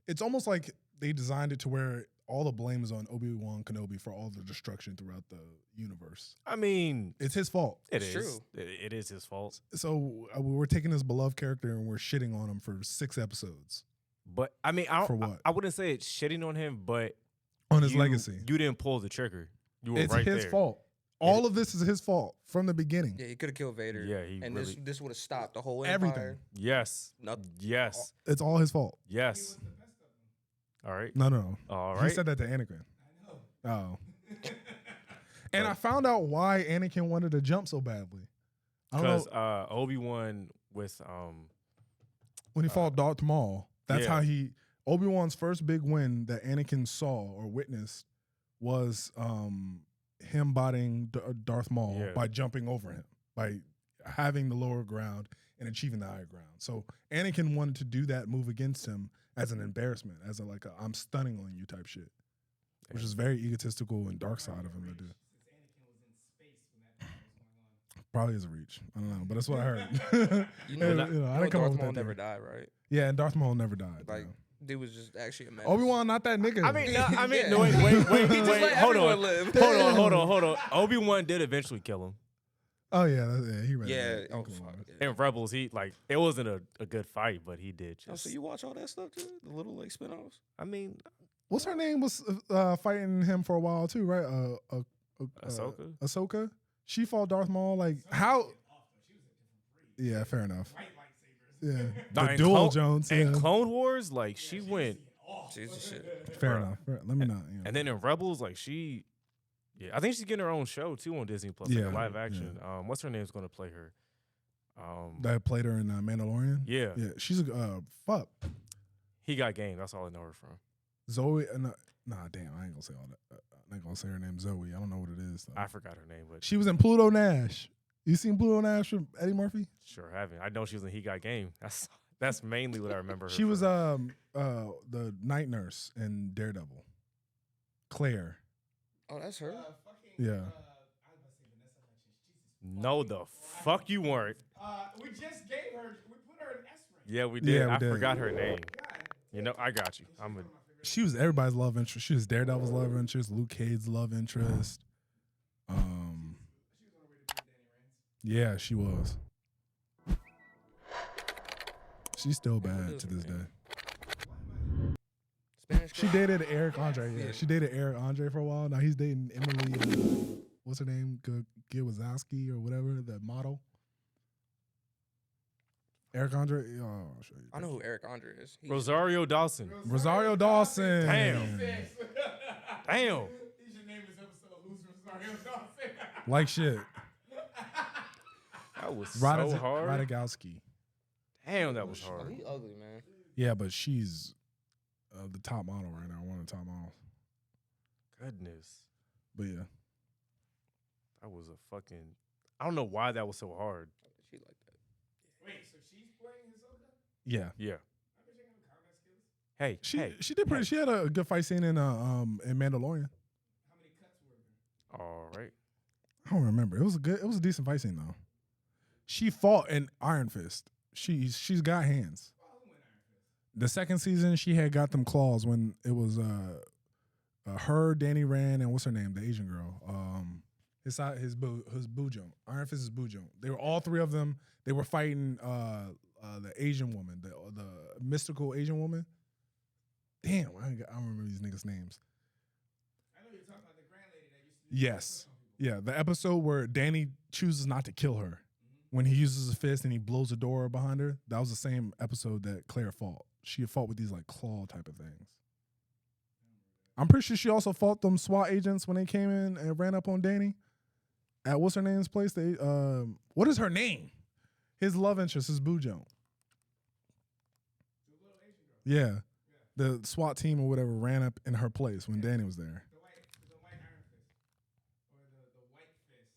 A: it's almost like they designed it to where all the blame is on Obi-Wan Kenobi for all the destruction throughout the universe.
B: I mean,
A: It's his fault.
B: it's
D: true.
B: It is his fault.
A: So we're taking this beloved character and we're shitting on him for 6 episodes
B: But I mean,
A: For what?
B: I wouldn't say it's shitting on him, but
A: on his
B: you-
A: legacy.
B: You didn't pull the trigger. You were
A: It's
B: right
A: his
B: there.
A: fault. All of this is his fault from the beginning.
D: Yeah, he could have killed Vader.
B: Yeah, he
D: and
B: really-
D: this would have stopped the whole
A: Everything.
D: empire.
B: Yes.
D: Nothing.
B: Yes.
A: It's all his fault.
C: he
B: Yes.
C: was the best of them.
B: All right.
A: No.
B: All
A: He
B: right.
A: said that to Anakin.
C: I know.
A: Oh. And I found out why Anakin wanted to jump so badly. I don't
B: Because
A: know.
B: Obi-Wan with
A: When he fought Darth Maul, that's
B: yeah.
A: how Obi-Wan's first big win that Anakin saw or witnessed was him botting Darth Maul
B: Yeah.
A: by jumping over him, by having the lower ground and achieving the higher ground. So Anakin wanted to do that move against him as an embarrassment, as a I'm stunning on you type shit, which is very egotistical and dark side of him to do.
C: Since Anakin was in space when that battle was going on.
A: Probably is a reach. I don't know, but that's what I heard.
D: You know,
A: I didn't come up
D: Darth
A: with
D: Maul
A: that
D: never
A: theory.
D: died, right?
A: Yeah, and Darth Maul never died.
D: Like,
A: no.
D: dude was just actually a man.
A: Obi-Wan, not that nigga.
B: I mean, no,
D: Yeah.
B: no, wait,
D: He just let
B: hold
D: everyone
B: on.
D: live.
B: Hold on. Obi-Wan did eventually kill him.
A: Oh yeah, he read
D: Yeah.
A: it.
D: Oh
A: Come
D: fuck.
A: on.
D: Yeah.
B: In Rebels, he it wasn't a good fight, but he did
D: Oh,
B: just.
D: so you watch all that stuff too? The little like spinoffs?
B: I mean,
A: What's her name was fighting him for a while too, right?
B: Ahsoka?
A: Ahsoka. She fought Darth Maul. Like how?
C: Off, though. She was a different breed.
A: Yeah, fair enough.
C: White lightsabers.
A: Yeah,
B: Nah,
A: the
B: in
A: dual
B: Clone-
A: Jones.
B: in
A: Yeah.
B: Clone Wars, like she went,
D: Jesus shit.
A: Fair
B: Bruh.
A: enough. Let me not.
B: and then in Rebels, like I think she's getting her own show too on Disney Plus, like
A: Yeah,
B: a live action. What's her name's going to play her?
A: that played her in Mandalorian.
B: Yeah,
A: Yeah, she's a fuck.
B: he got game. That's all I know her from.
A: Zoe. Nah, damn, I ain't gonna say all that. I ain't gonna say her name Zoe. I don't know what it is. Though.
B: I forgot her name, but
A: She was in Pluto Nash. You seen Pluto Nash from Eddie Murphy?
B: sure haven't. I know she was in He Got Game. That's mainly what I remember her.
A: She was
B: from.
A: the night nurse in Daredevil. Claire.
D: Oh, that's her.
C: Fucking,
A: Yeah.
C: I was about to say Vanessa Hudgens.
B: No, the fuck you weren't.
C: We just gave her. We put her in S rank.
B: Yeah, we did.
A: Yeah, we
B: I
A: did.
B: forgot her name.
C: God.
B: You know, I got you. I'm a.
A: She was everybody's love interest. She was Daredevil's love interest, Luke Cage's love interest.
C: She was on her way to beat Danny Rand's.
A: Yeah, she was. She's still bad to this day.
D: Spanish
A: She
D: girl?
A: dated Eric Andre. Yeah,
D: Yeah.
A: she dated Eric Andre for a while. Now he's dating Emily. What's her name? Gilwazowski or whatever, the model. Eric Andre. Oh, I'll show you.
D: I know who Eric Andre is.
B: Rosario Dawson.
A: Rosario Dawson.
B: Damn. Damn.
C: He should name this episode Lose Rosario Dawson.
A: Like shit.
B: That was so hard.
A: Radagowski.
B: Damn, that was
D: Oh,
B: hard.
D: he ugly, man.
A: Yeah, but she's the top model right now. One of the top models.
B: Goodness.
A: But yeah.
B: That was a fucking. I don't know why that was so hard.
D: She like that.
C: Wait, so she's playing Hisoka?
A: Yeah.
B: Yeah.
C: I bet you have combat skills.
B: Hey,
A: She did pretty. She had a good fight scene in Mandalorian.
C: How many cuts were there?
B: All right.
A: I don't remember. It was a decent fight scene though. She fought in Iron Fist. She's got hands.
C: Well, who went Iron Fist?
A: The second season, she had got them claws when it was her, Danny Rand, and what's her name, the Asian girl. His boo jump. Iron Fist's boo jump. They were all three of them. They were fighting the Asian woman, the mystical Asian woman. Damn, I don't remember these niggas' names.
C: I know you're talking about the grand lady that used to
A: Yes. Yeah, the episode where Danny chooses not to kill her when he uses his fist and he blows the door behind her. That was the same episode that Claire fought. She had fought with these like claw type of things. I'm pretty sure she also fought them SWAT agents when they came in and ran up on Danny at what's her name's place. They what is her name? His love interest, his boo jump.
C: The little Asian girl.
A: Yeah. The SWAT team or whatever ran up in her place when Danny was there.
C: The white Iron Fist. Or the white fist.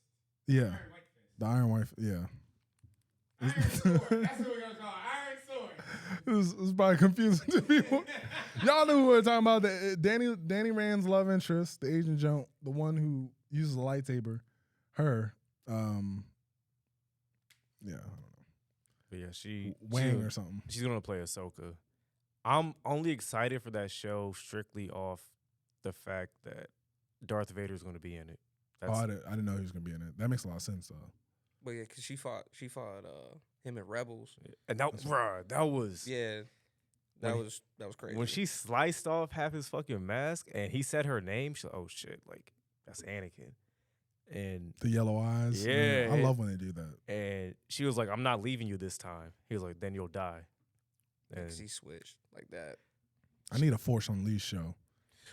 A: Yeah.
C: Iron White Fist.
A: The Iron Wife, yeah.
C: Iron Sword. That's what we're going to call it. Iron Sword.
A: It was probably confusing to people. Y'all knew who we were talking about. Danny Rand's love interest, the Asian jump, the one who uses a lightsaber. Her. Yeah, I don't know.
B: But yeah,
A: Wang or something.
B: She's gonna play Ahsoka. I'm only excited for that show strictly off the fact that Darth Vader is gonna be in it.
A: I didn't know he was gonna be in it. That makes a lot of sense though.
D: But yeah, cause she fought him at Rebels.
B: And that was
D: Yeah. That was crazy.
B: when she sliced off half his fucking mask and he said her name. She's like, oh shit, like that's Anakin. And
A: The yellow eyes.
B: Yeah,
A: I love when they do that.
B: and she was like, I'm not leaving you this time. He was like, then you'll die. And
D: 'Cause he switched like that.
A: I need a Force Unleashed show.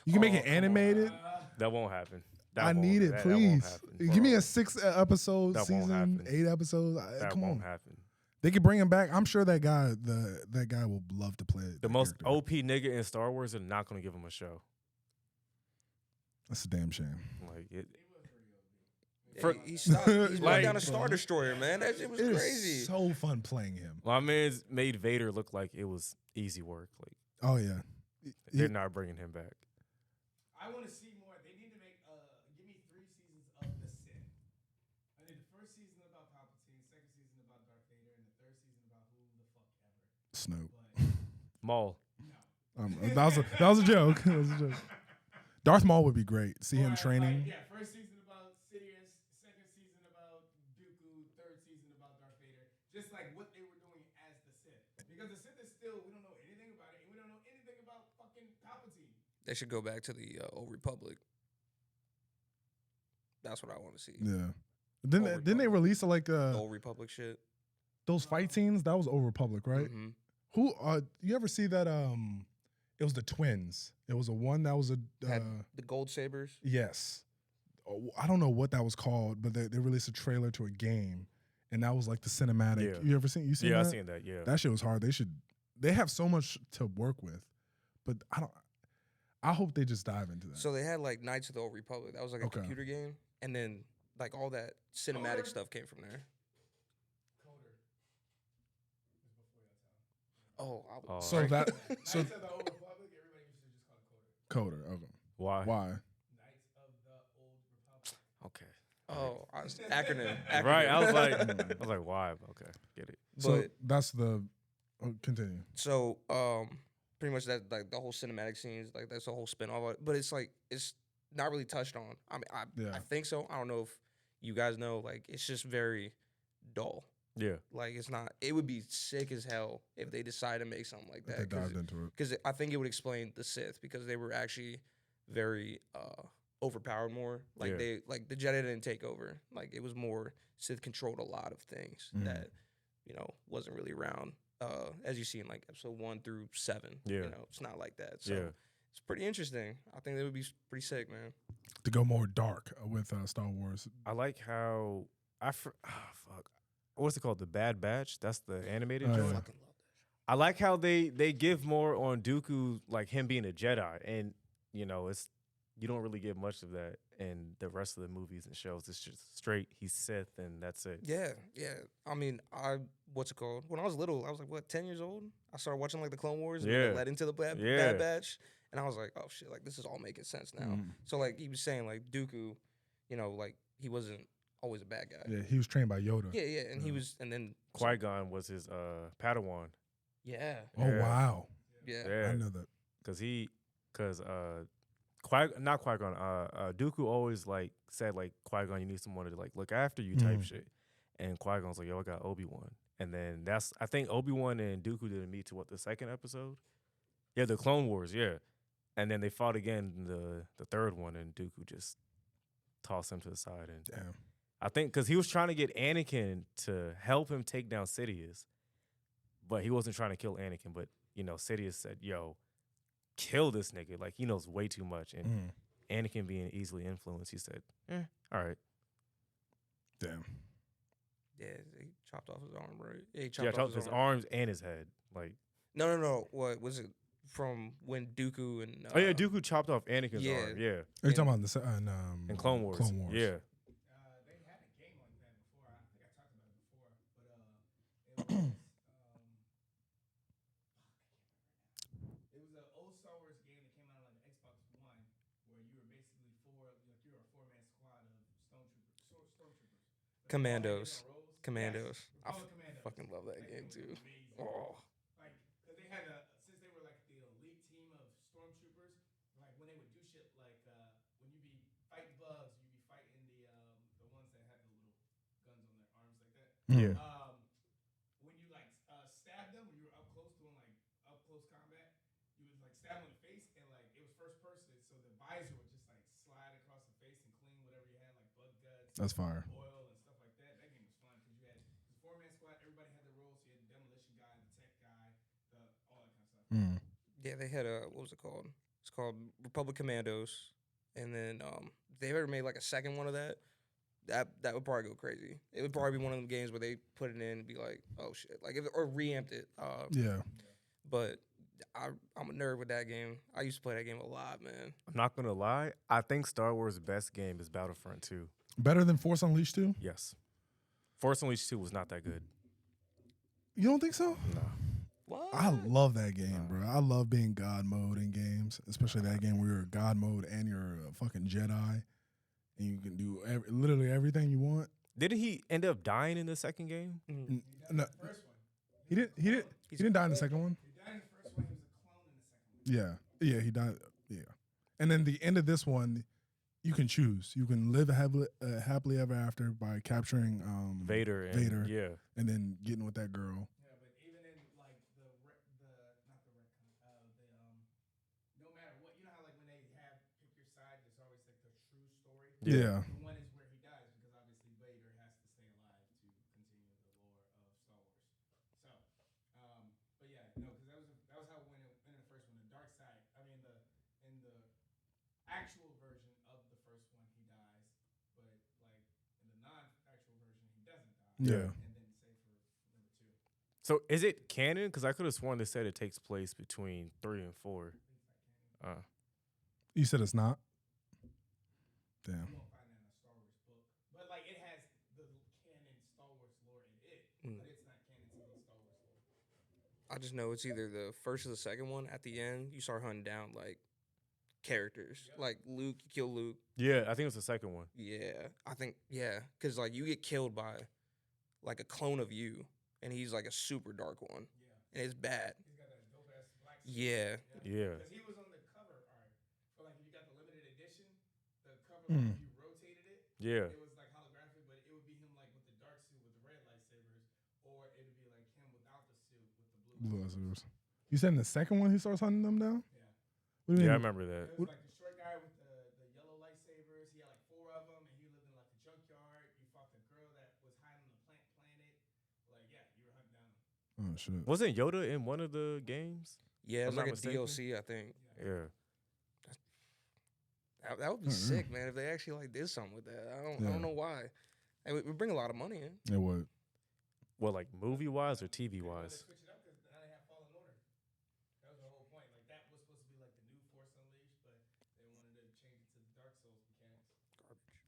A: You can make it animated.
B: that won't happen.
A: I need it,
B: that won't
A: please.
B: happen.
A: Give me a 6 episode
B: That won't
A: season,
B: happen.
A: 8 episodes.
B: That
A: Come
B: won't
A: on.
B: happen.
A: They could bring him back. I'm sure that guy, that guy will love to play it.
B: The most OP nigga in Star Wars are not going to give him a show.
A: That's a damn shame.
B: Like it.
D: Yeah, he stopped. He's
B: Like-
D: down a Star Destroyer, man. That shit was
A: It is
D: crazy.
A: so fun playing him.
B: My man's made Vader look like it was easy work. Like
A: Oh yeah.
B: they're not bringing him back.
C: I want to see more. They need to make give me 3 seasons of The Sith. I need the first season about Palpatine, second season about Darth Vader, and the third season about who the fuck ever.
A: Snoop.
C: But
B: Maul.
A: That was a joke. That was a joke. Darth Maul would be great. See him
C: Or,
A: training.
C: Like, yeah, first season about Sidious, second season about Dooku, third season about Darth Vader. Just like what they were doing as the Sith. Because the Sith is still, we don't know anything about it, and we don't know anything about fucking Palpatine.
D: They should go back to the Old Republic. That's what I want to see.
A: Yeah. Didn't they release like
D: The Old Republic shit.
A: those fight scenes? That was Old Republic, right?
D: Mhm.
A: Who you ever see that it was the twins. It was a one that was a
D: Had the gold sabers.
A: yes. Oh, I don't know what that was called, but they released a trailer to a game and that was like the cinematic.
B: Yeah.
A: You ever seen
B: Yeah, I
A: that?
B: seen that. Yeah.
A: That shit was hard. They have so much to work with. But I hope they just dive into that.
D: So they had like Knights of the Old Republic. That was like a
A: Okay.
D: computer game, and then like all that cinematic stuff came from there.
C: Coder is before that time.
D: Oh, I
B: Oh.
A: So that so
C: Knights of the Old Republic, everybody used to just call it Coder.
A: Coder. Okay.
B: Why?
A: Why?
C: Knights of the Old Republic.
B: Okay.
D: Oh, acronym.
B: Right. I was like,
A: Mm.
B: why? Okay, get it.
A: So
D: But
A: that's the continue.
D: so pretty much that like the whole cinematic scenes, like that's a whole spin off. But it's like it's not really touched on. I mean, I
A: Yeah.
D: think so. I don't know if you guys know. Like it's just very dull.
B: Yeah.
D: Like it's not. It would be sick as hell if they decide to make something like
A: If
D: that.
A: they dived into it.
D: Because I think it would explain the Sith because they were actually very overpowered more. Like
B: Yeah.
D: they like the Jedi didn't take over. Like it was more Sith controlled a lot of things that wasn't really around. As you see in like episode 1 through 7.
B: Yeah.
D: It's not like that. So
B: Yeah.
D: it's pretty interesting. I think that would be pretty sick, man.
A: To go more dark with Star Wars.
B: I like how fuck. What's it called? The Bad Batch. That's the animated
A: Oh,
B: joint.
A: yeah.
D: Fucking love that.
B: I like how they give more on Dooku, like him being a Jedi, and it's you don't really get much of that in the rest of the movies and shows. It's just straight he's Sith and that's it.
D: Yeah, yeah. I mean, what's it called? When I was little, I was like, what, 10 years old? I started watching like the Clone Wars and
B: Yeah.
D: it led into the Bad
B: Yeah.
D: Batch. And I was like, oh shit, like this is all making sense now.
A: Mm.
D: So like he was saying like Dooku, like he wasn't always a bad guy.
A: Yeah, he was trained by Yoda.
D: Yeah, yeah. And he
A: Yeah.
D: was and then
B: Qui-Gon was his Padawan.
D: yeah.
A: Oh
B: Yeah.
A: wow.
D: Yeah.
B: Yeah,
A: I know that.
B: because not Qui-Gon. Dooku always like said like Qui-Gon, you need someone to like look after you type
A: Mhm.
B: shit, and Qui-Gon's like, yo, I got Obi-Wan, and then I think Obi-Wan and Dooku didn't meet to the second episode, yeah, the Clone Wars, yeah, and then they fought again in the third one, and Dooku just tossed him to the side, and
A: Damn.
B: I think because he was trying to get Anakin to help him take down Sidious, but he wasn't trying to kill Anakin, but Sidious said, yo, kill this nigga. Like, he knows way too much. And
A: Mm.
B: Anakin being easily influenced, he said, all right.
A: Damn.
D: Yeah, he chopped off his arm, right? Yeah, he
B: Yeah,
D: chopped off
B: his arms and his head. Like,
D: No. What was it from when Dooku and
B: oh, yeah, Dooku chopped off Anakin's
D: yeah.
B: arm. Yeah.
A: Are you talking about
B: In Clone Wars.
A: Clone Wars.
B: Yeah.
C: They had a game like that before. I think I talked about it before, but it was it was an old Star Wars game that came out on like Xbox One, where you were basically you were a 4-man squad of stormtroopers.
D: Commandos.
C: Commandos.
D: Commandos. I fucking love that game too.
C: Amazing.
D: Oh.
C: Like, cause they had since they were like the elite team of stormtroopers, like when they would do shit like when you be fighting bugs, you be fighting the ones that have the little guns on their arms like that.
B: Yeah.
C: When you like stab them, when you were up close doing like up close combat, you would like stab them in the face, and like it was first person, so the visor would just like slide across the face and clean whatever you had, like bug guts,
A: That's fire.
C: oil, and stuff like that. That game was fun because you had the 4-man squad. Everybody had their roles. So you had the demolition guy, the tech guy, all that kind of stuff.
A: Mm.
D: Yeah, they had what was it called? It's called Republic Commandos, and then if they ever made like a second one of that, that would probably go crazy. It would probably be one of them games where they put it in and be like, oh shit, like or reamped it.
A: Yeah.
D: But I'm a nerd with that game. I used to play that game a lot, man.
B: I'm not going to lie. I think Star Wars' best game is Battlefront 2.
A: Better than Force Unleashed 2?
B: Yes. Force Unleashed 2 was not that good.
A: You don't think so?
B: No.
D: What?
A: I love that game, bro. I love being God mode in games, especially that game where you're God mode and you're a fucking Jedi, and you can do literally everything you want.
B: Didn't he end up dying in the second game?
A: No,
C: First one.
A: he didn't die in the second one.
C: He died in the first one. He was a clone in the second one.
A: Yeah, he died. Yeah, and then the end of this one, you can choose. You can live happily ever after by capturing
B: Vader. Yeah.
A: and then getting with that girl.
C: Yeah, but even in like the not the retcon, no matter what, you know how like when they have pick your side, there's always like the true story.
A: Yeah.
C: The one is where he dies because obviously Vader has to stay alive to continue the lore of Star Wars. So, but yeah, no, because that was how when in the first one, the dark side. I mean, in the actual version of the first one, he dies, but like in the non-actual version, he doesn't die.
A: Yeah.
C: And then same for number 2.
B: So is it canon? Because I could have sworn they said it takes place between 3 and 4.
A: You said it's not. Damn.
C: You won't find that in a Star Wars book, but like it has the canon Star Wars lore in it, but it's not canon to the Star Wars lore.
D: I just know it's either the first or the second one. At the end, you start hunting down like characters. Like Luke, you kill Luke.
B: Yeah, I think it was the second one.
D: Yeah, I think because like you get killed by like a clone of you, and he's like a super dark one, and it's bad.
C: He's got that dope ass black.
D: Yeah,
B: Yeah.
C: Because he was on the cover art for like if you got the limited edition, the cover
A: Mm.
C: if you rotated it,
B: Yeah.
C: it was like holographic, but it would be him like with the dark suit with the red lightsabers, or it would be like him without the suit with the blue.
A: Blue lightsabers. You said in the second one he starts hunting them down?
C: Yeah.
A: What do you
B: Yeah, I
A: mean?
B: remember that.
C: It was like the short guy with the yellow lightsabers. He had like 4 of them, and he lived in like a junkyard. You fought the girl that was hiding on the planet. Like, yeah, you were hunting down him.
A: Oh shit.
B: Wasn't Yoda in one of the games?
D: yeah, it's
B: I'm
D: like
B: not
D: a
B: mistaken.
D: DLC, I think.
B: Yeah.
D: That would be sick, man. If they actually like did something with that, I
A: Yeah.
D: don't know why. It would bring a lot of money in.
A: It would.
B: Well, like movie wise or TV
C: They wanted
B: wise?
C: to switch it up because now they have Fallen Order. That was the whole point. Like, that was supposed to be like the new Force Unleashed, but they wanted to change it to the Dark Souls mechanics.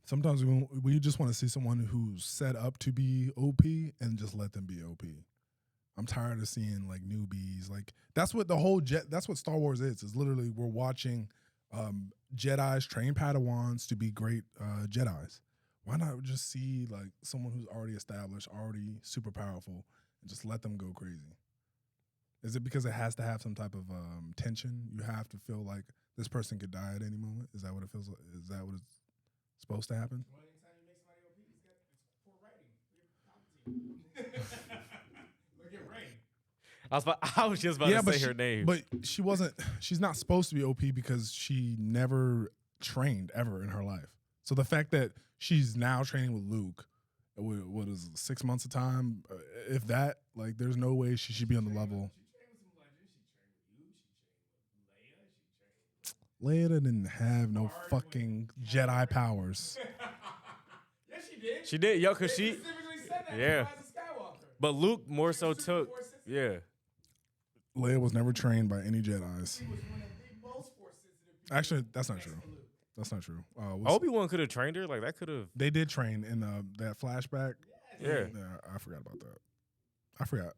A: Sometimes we just want to see someone who's set up to be OP and just let them be OP. I'm tired of seeing like newbies. Like that's what the whole that's what Star Wars is. Is literally we're watching Jedi's train Padawans to be great Jedi's. Why not just see like someone who's already established, already super powerful, and just let them go crazy? Is it because it has to have some type of tension? You have to feel like this person could die at any moment. Is that what it feels like? Is that what it's supposed to happen?
C: Well, anytime you make somebody OP, it's poor writing. Look at Palpatine. Look at Rey.
B: I was just about to say her name.
A: But she wasn't. She's not supposed to be OP because she never trained ever in her life. So the fact that she's now training with Luke, what is it, 6 months of time? If that, like, there's no way she should be on the level.
C: She trained with some legends. She trained with you. She trained with Leia. She trained with
A: Leia didn't have no fucking Jedi powers.
C: yes, she did.
B: She did, yo,
C: They
B: cause she.
C: specifically said that.
B: Yeah.
C: Rise of Skywalker.
B: But Luke more
C: She
B: so
C: was super
B: took.
C: Force sensitive.
B: Yeah.
A: Leia was never trained by any Jedi's.
C: She was one of the most Force sensitive people.
A: Actually, that's not
C: next
A: true.
C: to Luke.
A: That's not true.
B: Obi-Wan could have trained her. Like that could have.
A: They did train in that flashback.
B: Yeah.
A: I forgot about that. I forgot.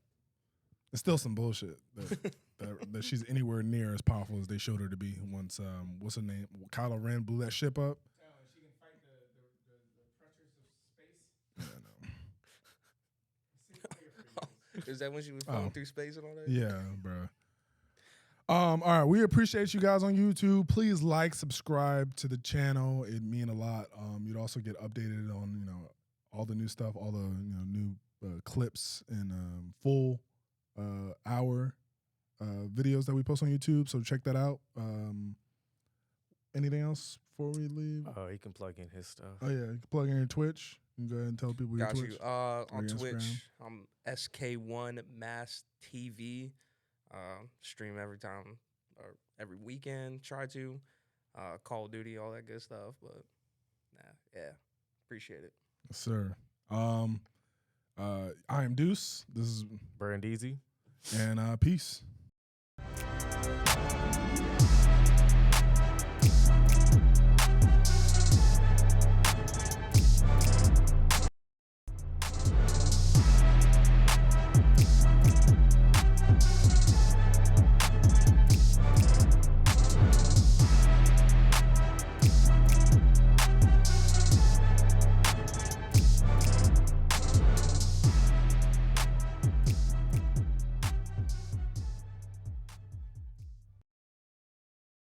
A: It's still some bullshit that she's anywhere near as powerful as they showed her to be once what's her name? Kylo Ren blew that ship up.
C: She can fight the pressures of space.
A: Yeah, no.
C: Single player for you.
D: Is that when she was falling through space and all that?
A: Yeah, bro. All right, we appreciate you guys on YouTube. Please like, subscribe to the channel. It mean a lot. You'd also get updated on all the new stuff, all the new clips and full hour videos that we post on YouTube. So check that out. Anything else before we leave?
B: Oh, he can plug in his stuff.
A: Oh yeah, you can plug in your Twitch. You can go ahead and tell people your
D: Got
A: Twitch.
D: you. On
A: your
D: Twitch,
A: Instagram.
D: I'm SK1 Mass TV. Stream every time or every weekend. Try to. Call of Duty, all that good stuff. But yeah, appreciate it.
A: Yes, sir. I am Deuce. This is
B: Brandeezy.
A: and peace.